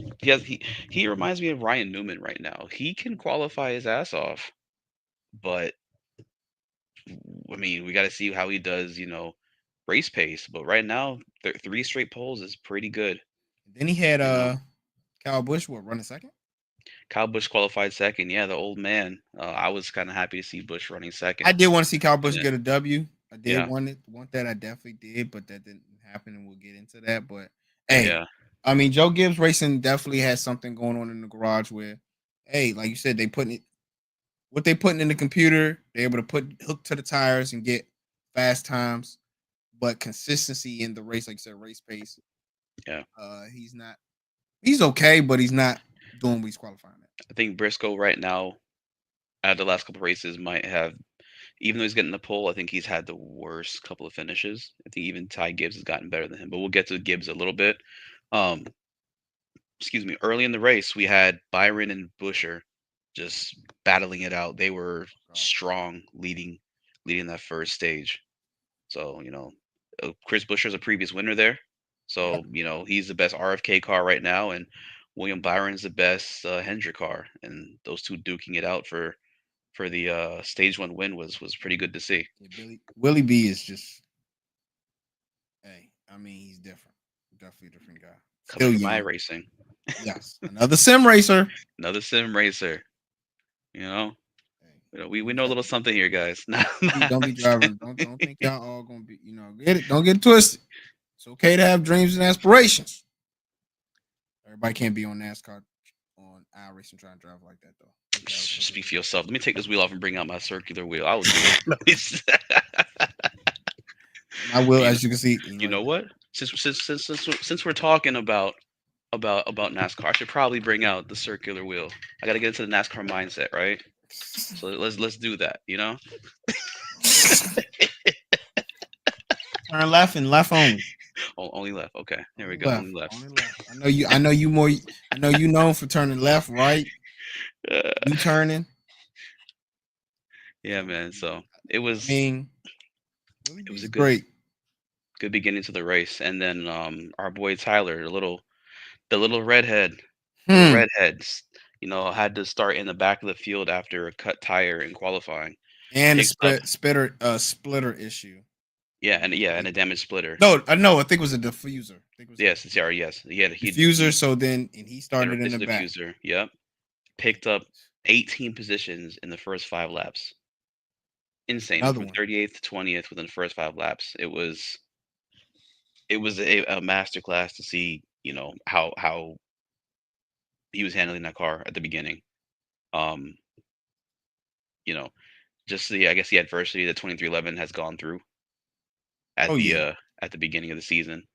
he reminds me of Ryan Newman right now. He can qualify his ass off, but I mean, we got to see how he does, race pace. But right now, 3 straight poles is pretty good. Then he had You know, Kyle Busch running second. Kyle Busch qualified second. Yeah, the old man. I was kind of happy to see Busch running I second. did want to see Kyle And Busch then, get a W. I did yeah, want that. I definitely did, but that didn't happen, and we'll get into that. But hey, yeah, I mean, Joe Gibbs Racing definitely has something going on in the garage where, hey, like you said, they putting it what they putting in the computer. They're able to put hook to the tires and get fast times, but consistency in the race, like you said, race pace. yeah. He's not. He's okay, but he's not doing what he's qualifying at. I think Briscoe right now, at the last couple races, might have, even though he's getting the pole, I think he's had the worst couple of finishes. I think even Ty Gibbs has gotten better than him. But we'll get to Gibbs a little bit. Um, excuse me. Early in the race, we had Byron and Busher just battling it out. They were Oh God. strong leading that first stage. So, Chris Buescher's a previous winner there. Yep. So, he's the best RFK car right now, and William Byron's the best Hendrick car. And those two duking it out for the stage one win was pretty good to see. Yeah, Willie B is just hey. I mean, he's different. Definitely a different guy. Coming Still from my young. racing, Yes, another sim racer. another sim racer. You know, Hey, We know a little something here, guys. Don't be driving. Don't think y'all all gonna be. Get it. Don't get it twisted. It's okay to have dreams and aspirations. Everybody can't be on NASCAR on iRacing trying to drive like that though. Speak for yourself. Let me take this wheel off and bring out my circular wheel. I will do it. I will, you, as you can see. you know what? Since we're talking about NASCAR, I should probably bring out the circular wheel. I got to get into the NASCAR mindset, right? So let's do that. Turn left and left only. Oh, only left. Okay, there we Only go. left. Only left. Only left. I know you more. I know you known for turning left, right. You turning. Yeah, man. So it I was mean, Willie it was a B's good great. good beginning to the race, and then our boy Tyler, the little redhead, little Hmm. redheads, had to start in the back of the field after a cut tire in qualifying. And the Picked up, splitter issue. and a damaged splitter. No, I know. I think it was a diffuser. I think it was a Yes, sorry, yes. diffuser. So then, and he He had a started in replaced the back. diffuser. Yep. Picked up 18 positions in the first 5 laps. Insane. Went Another from one. 38th to 20th within the first 5 laps. It was a masterclass to see, how he was handling that car at the beginning. Um, you know, just I guess the adversity that 2311 has gone through at Oh the yeah. uh at the beginning of the season.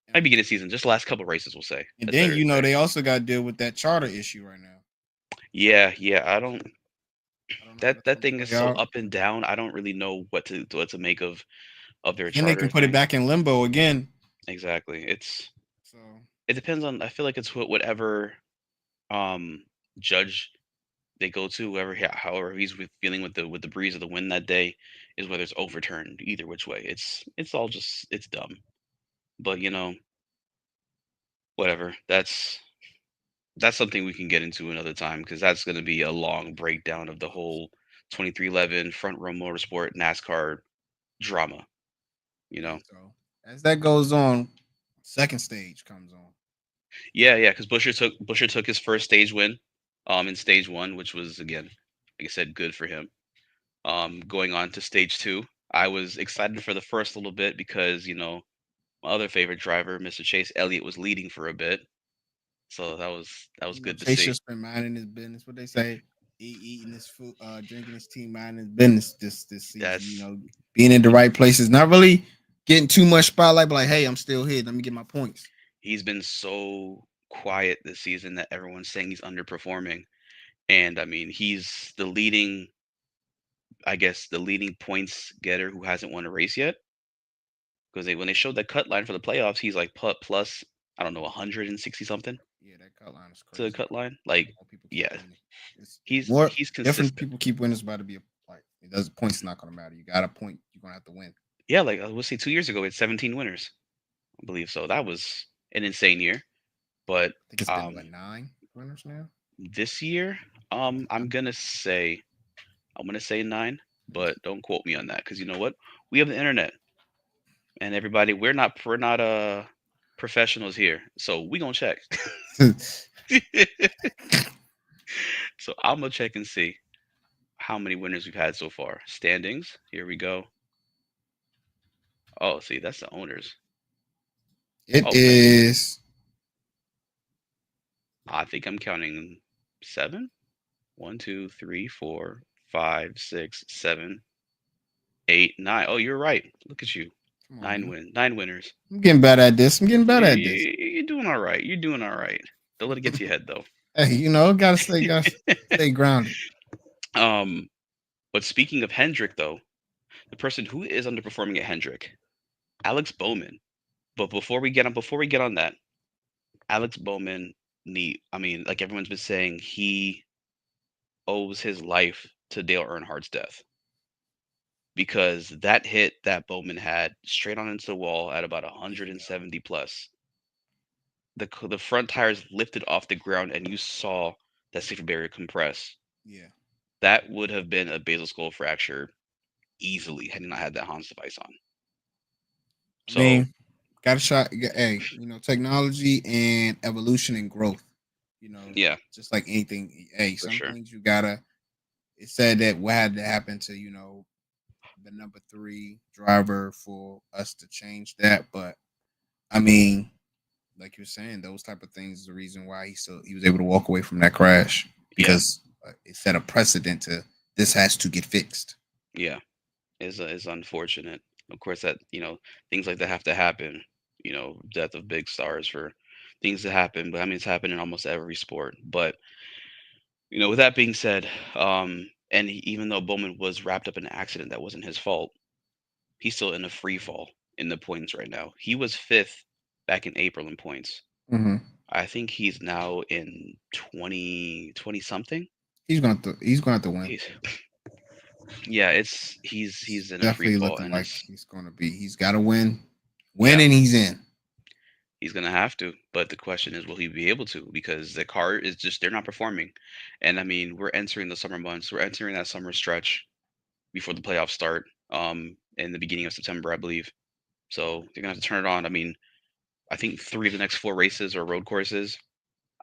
And Not beginning of the season, just the last couple races, we'll say. That's then better to say. they also got to deal with that charter issue right now. Yeah, yeah. I don't. I don't know how That that's that gonna thing is play so out. up and down. I don't really know what to make of their Then they can charter put it thing. back in limbo again. Exactly. So It depends on. I feel like it's whatever um judge they go to, however he's feeling with the breeze of the wind that day, is whether it's overturned either which way. It's all just it's dumb. But whatever. That's something we can get into another time because that's going to be a long breakdown of the whole 2311 front row motorsport NASCAR drama. You yeah. know. So as that goes on, second stage comes on. Yeah, yeah. Because Busher took his first stage win, in stage one, which was again, like I said, good for him. Going on to stage two, I was excited for the first little bit because my other favorite driver, Mr. Chase Elliott, was leading for a bit, so that was good to Chase see. just been minding his business. What they say, eating his food, drinking his tea, minding his business this season. That's Being in the right places, not really getting too much spotlight, but like, hey, I'm still here. Let me get my points. He's been so quiet this season that everyone's saying he's underperforming, and I mean he's the leading points getter who hasn't won a race yet. Because when they showed that cut line for the playoffs, he's like plus I don't know 160 something Yeah, that cut line is to the crazy. cut line. Like More people keep yeah, winning. It's he's more he's different consistent. people keep winning. It's about to be a like it does points not gonna matter. You got a point, you're gonna have to win. Yeah, like we'll see. 2 years ago, it's 17 winners, I believe. So that was an insane year. But I think it's been um, what 9 winners now. this year, I'm gonna say 9, but don't quote me on that because you know what? We have the internet, and everybody, we're not professionals here, so we gonna check. So I'm gonna check and see how many winners we've had so far. Standings. Here we go. Oh, see, that's the owners. It Okay, is I think I'm counting 7. 1, 2, 3, 4, 5, 6, 7, 8, 9. Oh, you're right. Look at you. come on Nine now. 9 winners. I'm getting better at this. I'm getting You, better at this. you're doing all right. You're doing all right. Don't let it get to your head though. Hey, gotta stay grounded. um, but speaking of Hendrick though, the person who is underperforming at Hendrick, Alex Bowman. But before we get on that, Alex Bowman I mean, like everyone's been saying, he owes his life to Dale Earnhardt's death because that hit that Bowman had straight on into the wall at about Yeah, 170 plus. The front tires lifted off the ground, and you saw that safety barrier compress. yeah. That would have been a basal skull fracture easily had he not had that Hans device on. I So mean, got a shot. Hey, technology and evolution and growth. yeah, Just like anything. Hey, for some sure. things you gotta it said that what had to happen to the number 3 driver for us to change that. But I mean, like you're saying, those type of things is the reason why he was able to walk away from that crash Yeah, because it set a precedent to this has to get fixed. yeah, is unfortunate. Of course, that things like that have to happen. Death of big stars for things to happen. But I mean, it's happened in almost every sport. But with that being said, and even though Bowman was wrapped up in an accident that wasn't his fault, he's still in a free fall in the points right now. He was fifth back in April in points. Mm-hmm. I think he's now in 20 something. He's going to win. He's Yeah, It's he's in a free definitely fall, looking and like it's he's going to be. He's got to win, yeah, and he's in. he's gonna have to. But the question is, will he be able to? Because the car is just they're not performing, and I mean we're entering the summer months. We're entering that summer stretch before the playoffs start. In the beginning of September, I believe. So they're gonna have to turn it on. I mean, I think three of the next four races are road courses.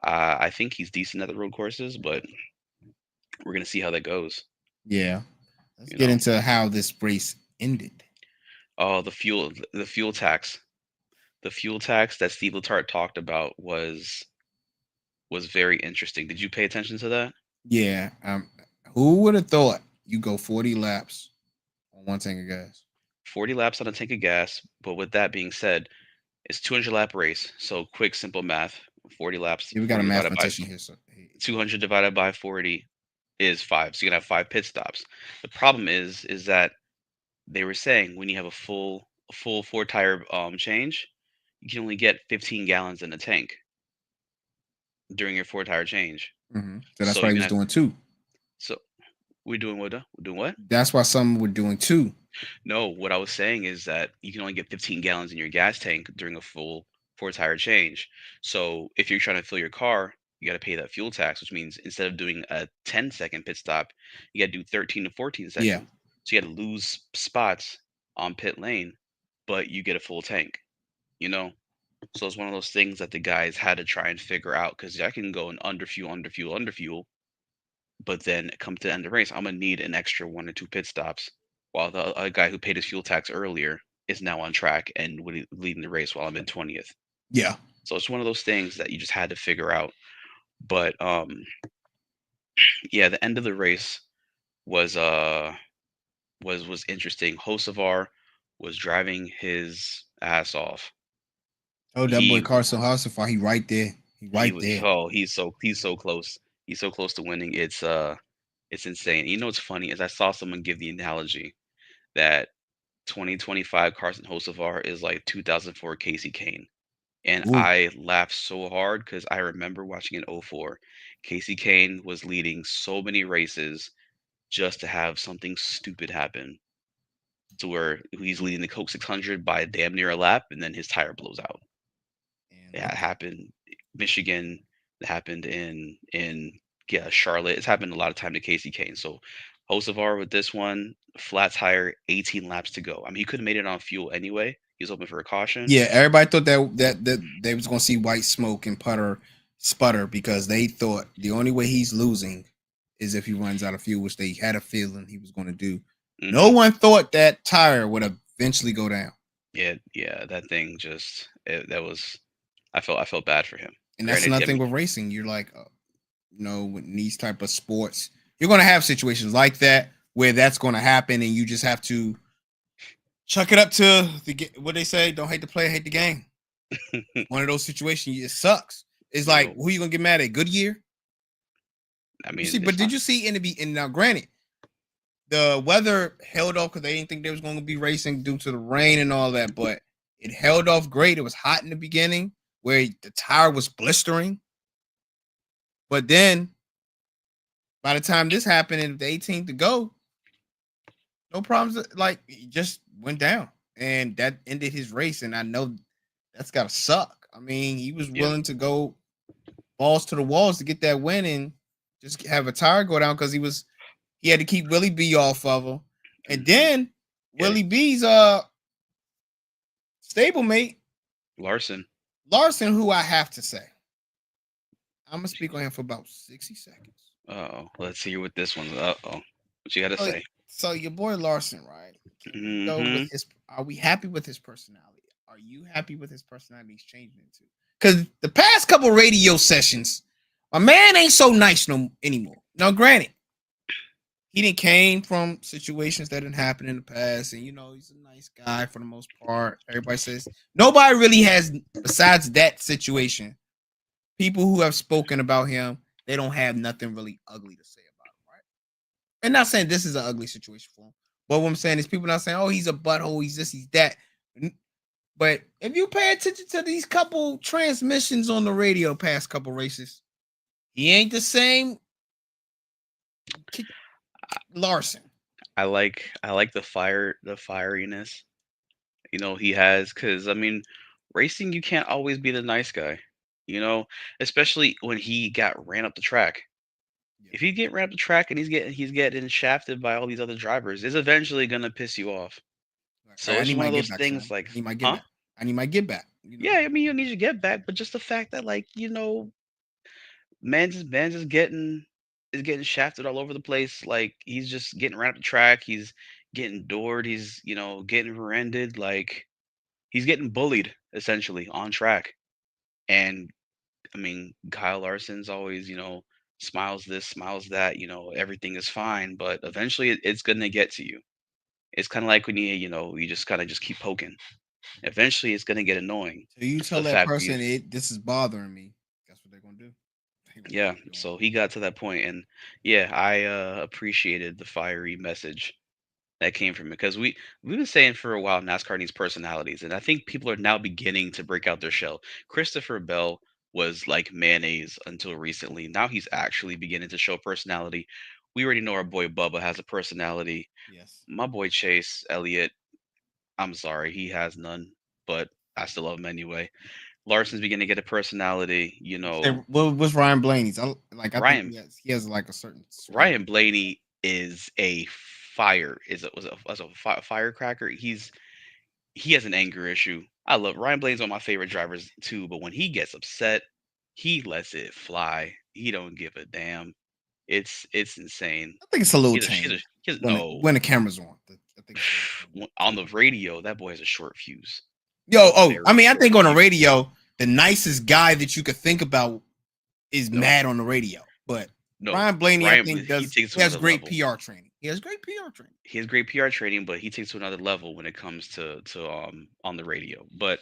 I think he's decent at the road courses, but we're gonna see how that goes. Yeah. Let's You get know, into how this race ended. oh, the fuel tax. The fuel tax that Steve Letarte talked about was very interesting. Did you pay attention to that? Yeah. Who would have thought you go 40 laps on one tank of gas? 40 laps on a tank of gas, but with that being said, it's 200 lap race. So quick, simple math: 40 laps, Yeah, we got a 40 divided by mathematician here. So 200 divided by 40 is five. So you're gonna have five pit stops. The problem is that they were saying when you have a full four tire change, you can only get 15 gallons in the tank during your four tire change. so that's So why you're he gonna was have doing two. so we're doing what? We're doing what? That's why some were doing two. No, what I was saying is that you can only get 15 gallons in your gas tank during a full four tire change. So if you're trying to fill your car, you got to pay that fuel tax, which means instead of doing a 10-second pit stop, you got to do 13 to 14 Yeah. seconds. So you got to lose spots on pit lane, but you get a full tank, you know? So it's one of those things that the guys had to try and figure out because I can go and under fuel, under fuel, under fuel, but then come to the end of the race, I'm gonna need an extra one or two pit stops, while the other guy who paid his fuel tax earlier is now on track and leading the race while I'm in 20th. Yeah. So it's one of those things that you just had to figure out. But yeah, the end of the race was was interesting. Hocevar was driving his ass off. Oh, that boy He Carson Hocevar, he right there. He he right was there. oh he's so close. He's so close to winning. It's insane. You know what's funny is I saw someone give the analogy that 2025 Carson Hocevar is like 2004 Casey Kane. And Ooh. I laughed so hard because I remember watching in '04. Casey Kane was leading so many races just to have something stupid happen to where he's leading the Coke 600 by damn near a lap and then his tire blows out. And Yeah, look it at happened Michigan, it happened in yeah, Charlotte. It's happened a lot of time to Casey Kane. So Hocevar with this one, flat tire, 18 laps to go. I mean, he could have made it on fuel anyway. He was hoping for a caution. yeah, everybody thought that they was gonna see white smoke and putter sputter because they thought the only way he's losing is if he runs out of fuel, which they had a feeling he was gonna do. No Hmm. one thought that tire would eventually go down. Yeah, yeah, that thing just that was. I felt bad for him. And that's Granted, another I mean, thing with racing. You're like, in these type of sports, you're gonna have situations like that where that's gonna happen, and you just have to chuck it up to what they say. Don't hate the player, hate the game. One of those situations, it sucks. It's you like know, who you gonna get mad at? Goodyear? I You see, mean, but it's did not. you see in and now granted, the weather held off because they didn't think they was gonna be racing due to the rain and all that, but it held off great. It was hot in the beginning where the tire was blistering. But then by the time this happened and the 18th to go, no problems. Like he just went down, and that ended his race. And I know that's gotta suck. I mean, he was Yeah. willing to go balls to the walls to get that win and just have a tire go down because he had to keep Willie B off of him, and Hmm. then Yeah, Willie B's stablemate Larson. Larson, who I have to say, I'm gonna speak on him for about 60 seconds. Oh, let's see what this one's. Oh, what you got to So, say? so your boy Larson, right? Can we go Mm-hmm. with his? Are we happy with his personality? Are you happy with his personality he's changing into? Because the past couple radio sessions, my man ain't so nice no anymore. Now, granted, he didn't came from situations that didn't happen in the past, and he's a nice guy for the most part. Everybody says nobody really has, besides that situation, people who have spoken about him, they don't have nothing really ugly to say about him, right? And not saying this is an ugly situation for him, but what I'm saying is people not saying, oh, he's a butthole, he's this, he's that. But if you pay attention to these couple transmissions on the radio past couple races, he ain't the same Larson. I like the fieriness. He has, because I mean, racing, you can't always be the nice guy. You know, especially when he got ran up the track. Yeah. If he get ran up the track and he's getting shafted by all these other drivers, it's eventually gonna piss you off. Like, So I it's need one my of get those back, things son. like, I need my get huh? back. I need my get back. Yeah, I mean, you need to get back, but just the fact that, like, man just getting shafted all over the place. Like, he's just getting ran up the track. He's getting doored. He's getting rear-ended. Like, he's getting bullied essentially on track. And I mean, Kyle Larson's always, smiles this, smiles that, everything is fine, but eventually it's gonna get to you. It's kind of like when you just kind of just keep poking. Eventually, it's gonna get annoying. So you The tell that fact person this is bothering me. Guess what they're gonna do? They're gonna Yeah, keep doing so he got to that point, and yeah, I appreciated the fiery message that came from it, because we've been saying for a while NASCAR needs personalities, and I think people are now beginning to break out their shell. Christopher Bell was like mayonnaise until recently. Now he's actually beginning to show personality. We already know our boy Bubba has a personality. it. Yes. My boy Chase Elliott, I'm sorry, he has none, but I still love him anyway. Larson's beginning to get a personality. You say what's Ryan Blaney's? I think Ryan he has like a certain swag. Ryan Blaney is a fire. Was a firecracker. He has an anger issue. I love Ryan Blaney's one of my favorite drivers too. But when he gets upset, he lets it fly. He don't give a damn. It's insane. I think it's a little He's a he's a tame he's when no when the camera's on. I think it's a little on the tame. radio. That boy has a short fuse. Yo, A oh, I very mean, I short think on the fuse. radio, the nicest guy that you could think about is No, mad on the radio. But no. Ryan Blaney, I Ryan, think he takes it he to has another great level. PR training. He has great PR training. He has great PR training, but he takes it to another level when it comes to on the radio. But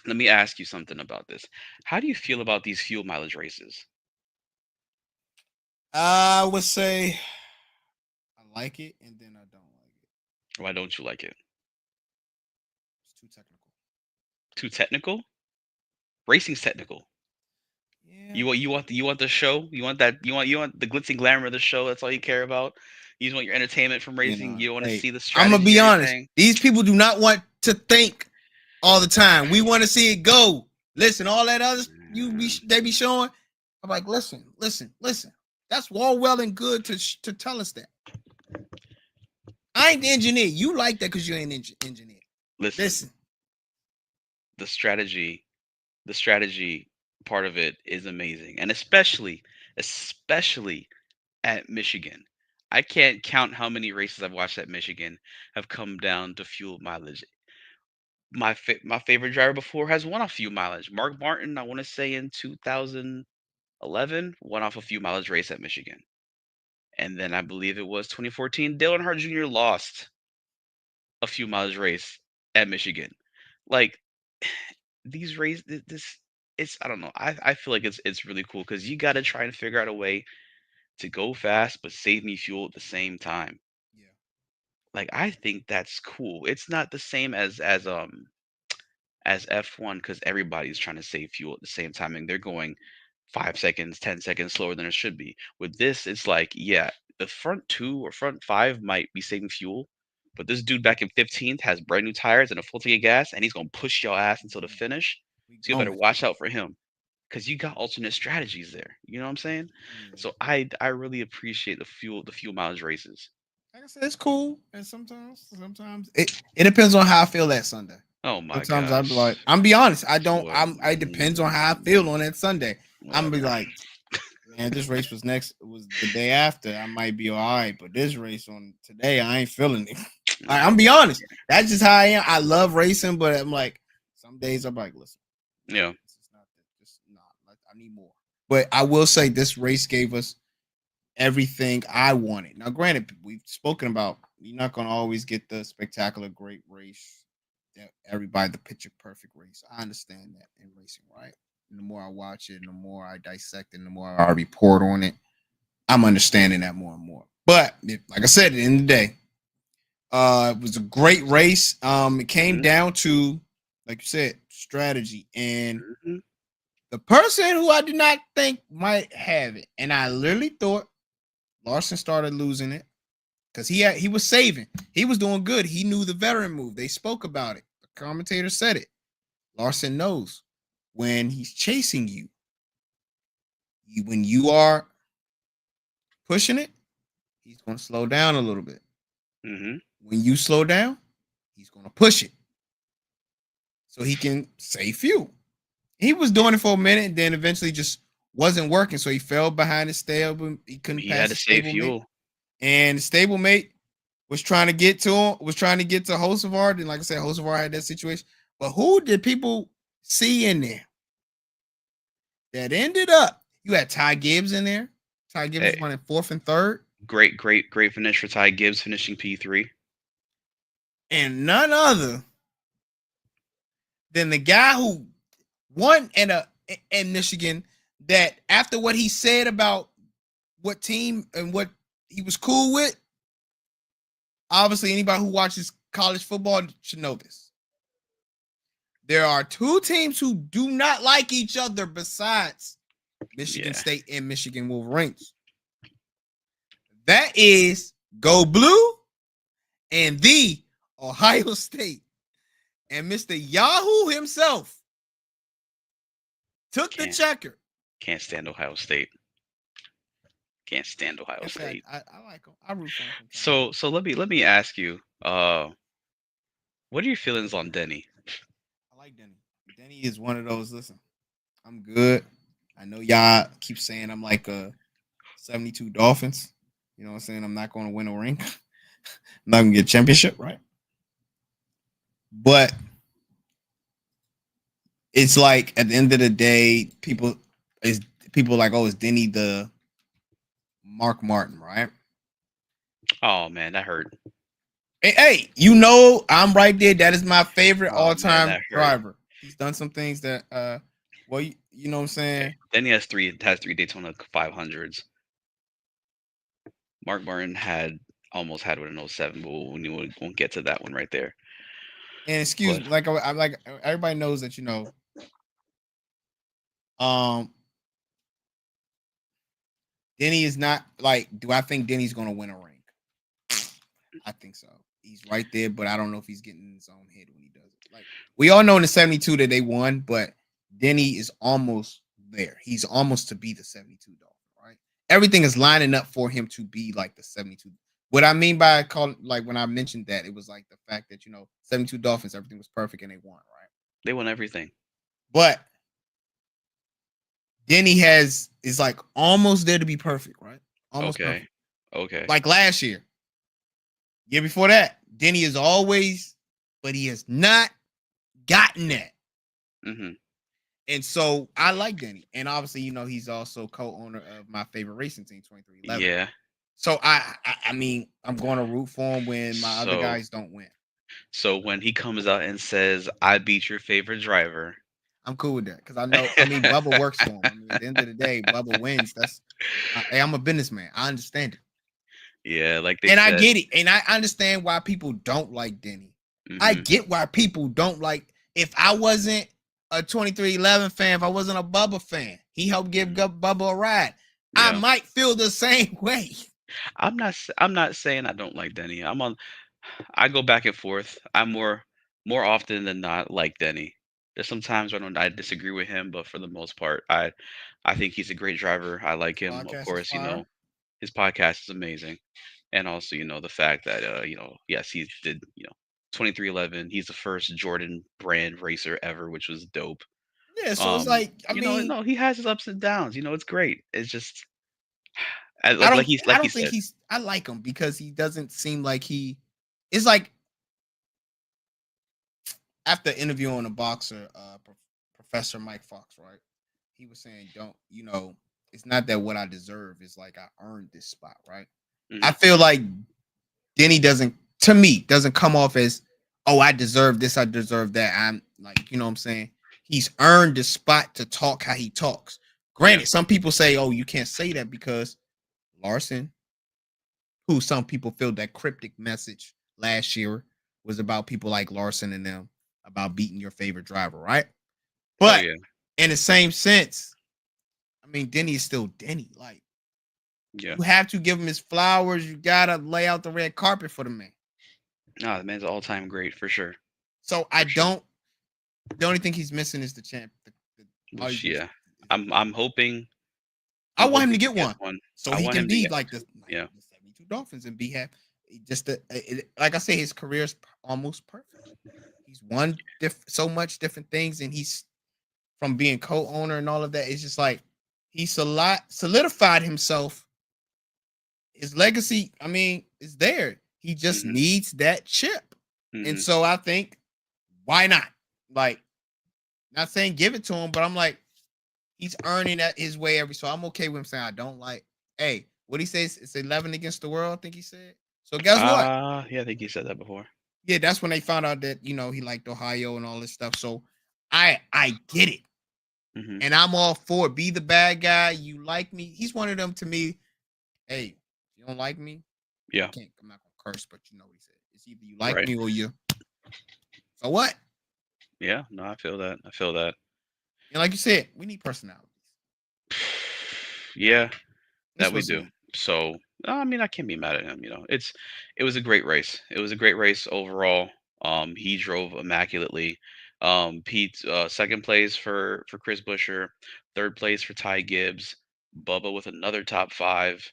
let me ask you something about this. How do you feel about these fuel mileage races? I would say I like it, and then I don't like it. Why don't you like it? It's too technical. Too technical? Racing's technical. Yeah, You want the show? You want the glitz and glamour of the show? That's all you care about? You just want your entertainment from racing? You don't want to hey, see the I'm gonna strategy be and honest. everything? These people do not want to think all the time. We want to see it go. Listen, all that other they be showing. I'm like, listen. That's all well and good to tell us that. I ain't the engineer. You like that because you ain't engineer. Listen, Listen, the strategy, the strategy part of it is amazing, and especially at Michigan. I can't count how many races I've watched at Michigan have come down to fuel mileage. My favorite driver before has won a few mileage. Mark Martin, I want to say in 2011, won off a few mileage race at Michigan, and then I believe it was 2014. Dale Earnhardt Jr. lost a few mileage race at Michigan. Like, these races, this it's I don't know. I feel like it's really cool because you got to try and figure out a way to go fast but save me fuel at the same time. yeah, Like, I think that's cool. It's not the same as F1 because everybody's trying to save fuel at the same time and they're going 5 seconds, 10 seconds slower than it should be. With this, it's like, yeah, the front two or front five might be saving fuel, but this dude back in 15th has brand new tires and a full tank of gas, and he's gonna push your ass until the yeah. finish. We So you better going. watch out for him because you got alternate strategies there. You know what I'm saying? Yeah. So I really appreciate the fuel mileage races. Like I said, it's cool, and sometimes it depends on how I feel that Sunday. Oh my Sometimes I'd be gosh. like, I'm be honest, I don't. What? I'm. It depends on how I feel on that Sunday. I'm be Whatever. like, Man, this race was the day after. I might be all right, but this race on today, I ain't feeling it. I'm Oh, be honest. That's just how I am. I love racing, but I'm like, some days I'm like, listen, yeah. this is not that. Just not. Like, I need more. But I will say this race gave us everything I wanted. Now, granted, we've spoken about you're not going to always get the spectacular, great race that everybody the picture perfect race. I understand that in racing, right? And the more I watch it, and the more I dissect it, and the more I report on it, I'm understanding that more and more. But like I said, at the end of the day, it was a great race. It came Hmm. down to, like you said, strategy. And Hmm. the person who I did not think might have it, and I literally thought Larson started losing it because he was saving. He was doing good. He knew the veteran move. They spoke about it. The commentator said it. Larson knows when he's chasing you, when you are pushing it, he's going to slow down a little bit. Hmm. When you slow down, he's going to push it so he can save fuel. He was doing it for a minute, and then eventually just wasn't working. So he fell behind his stable. He couldn't He had pass to his save stablemate, fuel. and the stablemate was trying to get to him. Was trying to get to Hocevar. And like I said, Hocevar had that situation. But who did people see in there that ended up? You had Ty Gibbs in there. Ty Gibbs was Hey, running fourth and third, great finish for Ty Gibbs, finishing P3. and none other than the guy who won in Michigan. That after what he said about what team and what he was cool with, obviously anybody who watches college football should know this. There are two teams who do not like each other besides Michigan Yeah, State and Michigan Wolverines. That is Go Blue and the Ohio State. And Mr. Yahoo himself took the can't checker. can't stand Ohio State. Can't stand Ohio Like I said, State. I like him. I root for him from time to So time. let me ask you, what are your feelings on Denny? I like Denny. Denny is one of those. Listen, I'm good. I know y'all keep saying I'm like a 72 Dolphins. You know what I'm saying? I'm not going to win a ring. I'm not going to get a championship, right? But it's like at the end of the day, people like, oh, is Denny the Mark Martin, right? Oh man, that hurt. Hey, you know I'm right there. That is my favorite Oh all man, time that hurt. driver. He's done some things that well you know what I'm Okay. saying? Denny has three Daytona 500s. Mark Martin had almost had one in '07, but we won't get to that one right there. And excuse But me, like I'm like everybody knows that um Denny is not like, do I think Denny's gonna win a ring? I think so. He's right there, but I don't know if he's getting in his own head when he does it. Like we all know in the 72 that they won, but Denny is almost there. He's almost to be the 72 Dolphin, right? Everything is lining up for him to be like the 72. What I mean by like when I mentioned that, it was like the fact that 72 Dolphins, everything was perfect and they won, right? they won everything. But Denny is like almost there to be perfect, right? Almost Okay. perfect. Okay. Like last year before that, Denny is always, but he has not gotten that. Hmm. And so I like Denny. And obviously, he's also co-owner of my favorite racing team, 2311. Yeah. So I mean, I'm going to root for him when my other So guys don't win. so when he comes out and says, "I beat your favorite driver," I'm cool with that because I mean, Bubba works for him. I mean, at the end of the day, Bubba wins. Hey, I'm a businessman. I understand it. yeah, like they And I said. get it. And I understand why people don't like Denny. I Hmm. get why people don't like. If I wasn't a 2311 fan, if I wasn't a Bubba fan, he helped give Hmm. Bubba a ride. I Yeah. might feel the same way. I'm not saying I don't like Denny. I go back and forth. I'm more often than not like Denny. There's some times when I disagree with him, but for the most part, I think he's a great driver. I like him. Of Podcast is course, fire. his podcast is amazing. And also, the fact that yes, he did, 2311. He's the first Jordan brand racer ever, which was dope. Yeah, so it's like, I mean, No, he has his ups and downs. It's great. It's just I like don't he's I like he don't think said. he's I like him because he doesn't seem like it's like after interviewing a boxer, Professor Mike Fox, right? He was saying, don't, it's not that what I deserve, it's like I earned this spot, right? I Hmm. feel like Denny doesn't, to me, doesn't come off as, oh, I deserve this, I deserve that. I'm like, you know what I'm saying? He's earned the spot to talk how he talks. Yeah. Granted, some people say, oh, you can't say that because Larson, who some people feel that cryptic message last year was about people like Larson and them about beating your favorite driver, right? Oh But yeah. in the same sense, I mean, Denny is still Denny. Like, Yeah. you have to give him his flowers. You gotta lay out the red carpet for the man. Nah, the man's all time great for sure. So I For sure. don't. The only thing he's missing is the champ. All Which he's missing yeah. is the I'm belt. I'm hoping I I'm want him hoping to he get gets one, one. so I he want can him to be get like the yeah. 72 Dolphins and be happy. Just like I say, his career is almost perfect. He's won so much different things, and he's from being co-owner and all of that. It's just like he's a lot solidified himself. His legacy, I mean, is there. He just Mhm. needs that chip. And Mhm. so I think, why not? Like, not saying give it to him, but I'm like, he's earning that his way every. So I'm okay with him saying I don't like. Hey, what he says? It's 11 against the world. I think he said. So guess what? Yeah, I think you said that before. Yeah, that's when they found out that he liked Ohio and all this stuff. So I get it, Mhm. and I'm all for it. Be the bad guy. You like me? He's one of them to me. Hey, if you don't like me, I Yeah. can't. I'm not gonna curse, but you know what he said. It's either you like Right. me or you. So what? Yeah. No, I feel that. I feel that. And like you said, we need personalities. Yeah, That's that we what's do. needed. So, I mean, I can't be mad at him. It was a great race. It was a great race overall. He drove immaculately. Pete, second place for Chris Buescher, third place for Ty Gibbs, Bubba with another top five.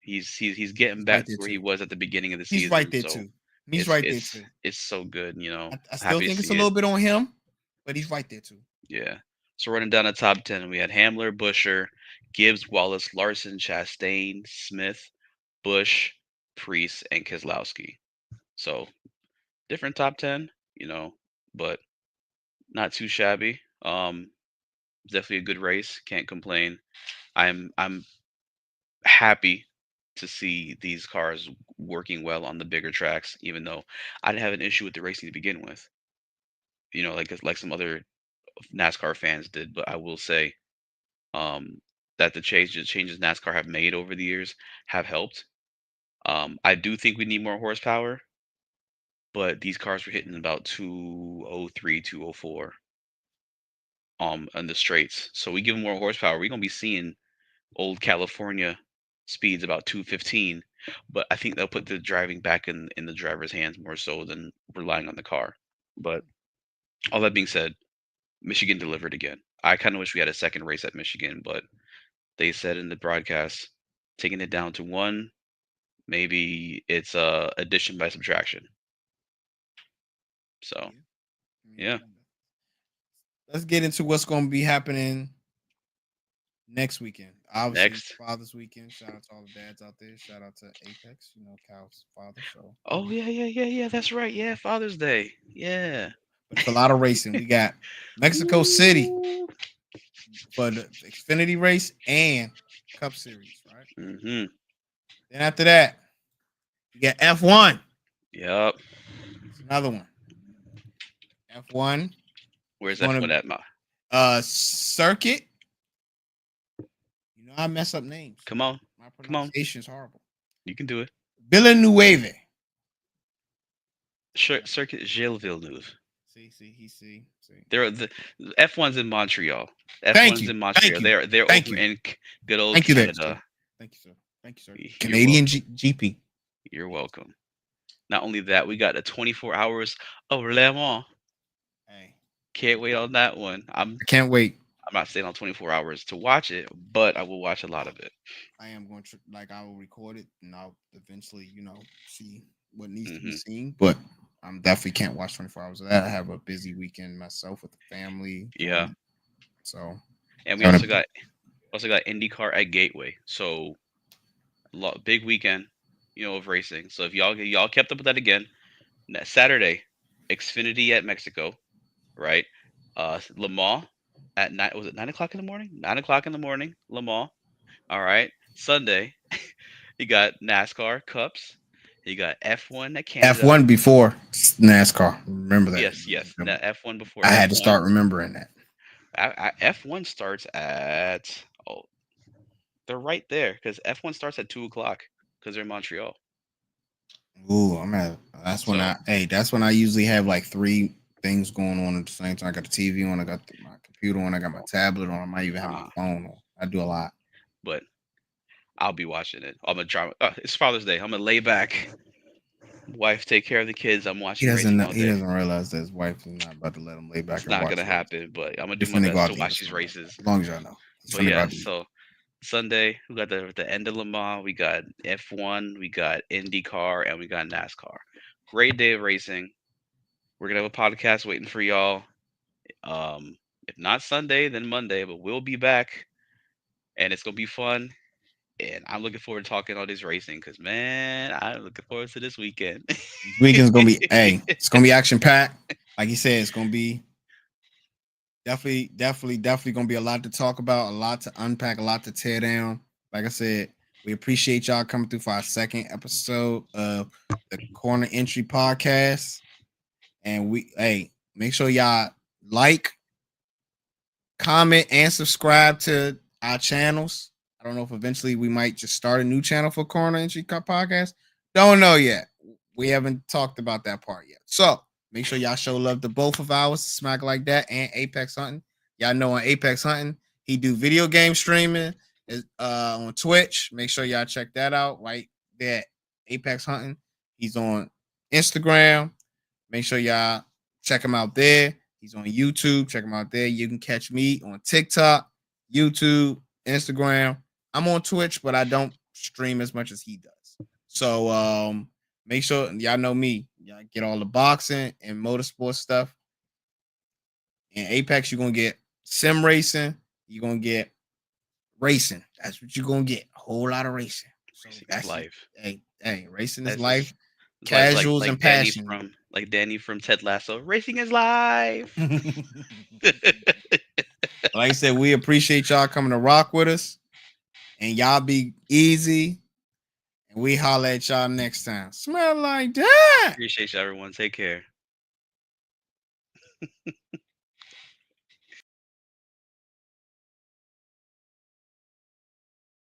He's getting He's back right to there where he too. was at the beginning of the He's right season. there So too. He's right there it's too. it's so good. I still Happy to think it's a see it. little bit on him, but he's right there too. Yeah. So running down the top 10, we had Hamler, Busher, Gibbs, Wallace, Larson, Chastain, Smith, Bush, Priest, and Keselowski. So different top 10, but not too shabby. Definitely a good race. Can't complain. I'm happy to see these cars working well on the bigger tracks, even though I didn't have an issue with the racing to begin with. Like some other NASCAR fans did. But I will say um, that the changes NASCAR have made over the years have helped. I do think we need more horsepower, but these cars were hitting about 203, 204 on the straights. So we give them more horsepower. We're gonna be seeing old California speeds about 215, but I think they'll put the driving back in the driver's hands more so than relying on the car. But all that being said, Michigan delivered again. I kind of wish we had a second race at Michigan, but they said in the broadcast, taking it down to one, maybe it's addition by subtraction. So Yeah. I mean, yeah, let's get into what's going to be happening next weekend. Obviously, next. Father's Weekend. Shout out to all the dads out there. Shout out to Apex, Cal's father. So, Oh yeah, yeah, yeah, yeah. That's right. Yeah, Father's Day. Yeah. but it's a lot of racing. We got Mexico City Woo. for the Xfinity race and Cup Series, right? Mhm. Then after that, you got F1. Yep. It's another one. F1 is Where's going F1 to at, Ma? circuit. I mess up names. Come on, My come on. pronunciation is horrible. You can do it. Villanueva. Circuit Gilles Villeneuve. See. They're the F1's in Montreal. Thank F1's you. in Thank Montreal. you. They're Thank over you. in good old Thank you there, sir. Canada. Thank you, sir. Thank you, sir. You're Canadian welcome. GP. You're welcome. Not only that, we got the 24 hours of Le Mans. Hey, Can't wait on that one. I can't wait. I'm not staying on 24 hours to watch it, but I will watch a lot of it. I am going to I will record it and I'll eventually, see what needs to be Hmm. seen. But I'm definitely can't watch 24 hours of that. I have a busy weekend myself with the family Yeah. So And we having a also got IndyCar at Gateway. So big weekend, of racing. So if y'all kept up with that again, Saturday, Xfinity at Mexico, right? Le Mans at night. Was it 9 o'clock in the morning? 9 o'clock in the morning, Le Mans. All right. Sunday, you got NASCAR Cups. You got F1 at Canada. F1 before NASCAR. Remember that. Yes, yes. F1 before I had to F1. start remembering that. F1 starts at, oh, they're right there because F1 starts at 2 o'clock because they're in Montreal. Ooh, I'm at. That's when So, That's when I usually have like three things going on at the same time. I got the TV on. I got my computer on. I got my tablet on. I might even have my uh, phone on. I do a lot. but I'll be watching it. I'm gonna try. It's Father's Day. I'm gonna lay back, wife take care of the kids. I'm He watching doesn't racing know. all He day. doesn't realize that his wife is not about to let him lay back It's and not watch gonna race. happen, but I'm gonna do He's my finna go best out to to eat a watch these Sunday. races. As long as y'all know, he's But finna go yeah, out to eat. so Sunday we got the end of Le Mans, we got F1, we got IndyCar, and we got NASCAR. Great day of racing. We're gonna have a podcast waiting for y'all. If not Sunday, then Monday, but we'll be back, and it's gonna be fun. And I'm looking forward to talking all this racing because man, I'm looking forward to this weekend. This weekend's gonna be. Hey, it's gonna be action packed. Like you said, it's gonna be definitely gonna be a lot to talk about, a lot to unpack, a lot to tear down. Like I said, we appreciate y'all coming through for our second episode of the Corner Entry Podcast. And make sure y'all like, comment, and subscribe to our channels. I don't know if eventually we might just start a new channel for Corner Entry Podcast. Don't know yet. We haven't talked about that part yet. So make sure y'all show love to both of ours, Smack Like That and Apex Hunting. Y'all know on Apex Hunting, he do video game streaming on Twitch. Make sure y'all check that out right there. Apex Hunting. He's on Instagram. Make sure y'all check him out there. He's on YouTube. Check him out there. You can catch me on TikTok, YouTube, Instagram. I'm on Twitch, but I don't stream as much as he does. So make sure y'all know me. Y'all get all the boxing and motorsport stuff. In Apex, you're gonna get sim racing. You're gonna get racing. That's what you're gonna get. A whole lot of racing. So Racing is that's it. life. Hey, racing is That's life. just it's like Casuals and passion. Danny from Ted Lasso. Racing is life. Like I said, we appreciate y'all coming to rock with us. And y'all be easy. And we holler at y'all next time. Smell like that. Appreciate you, everyone. Take care.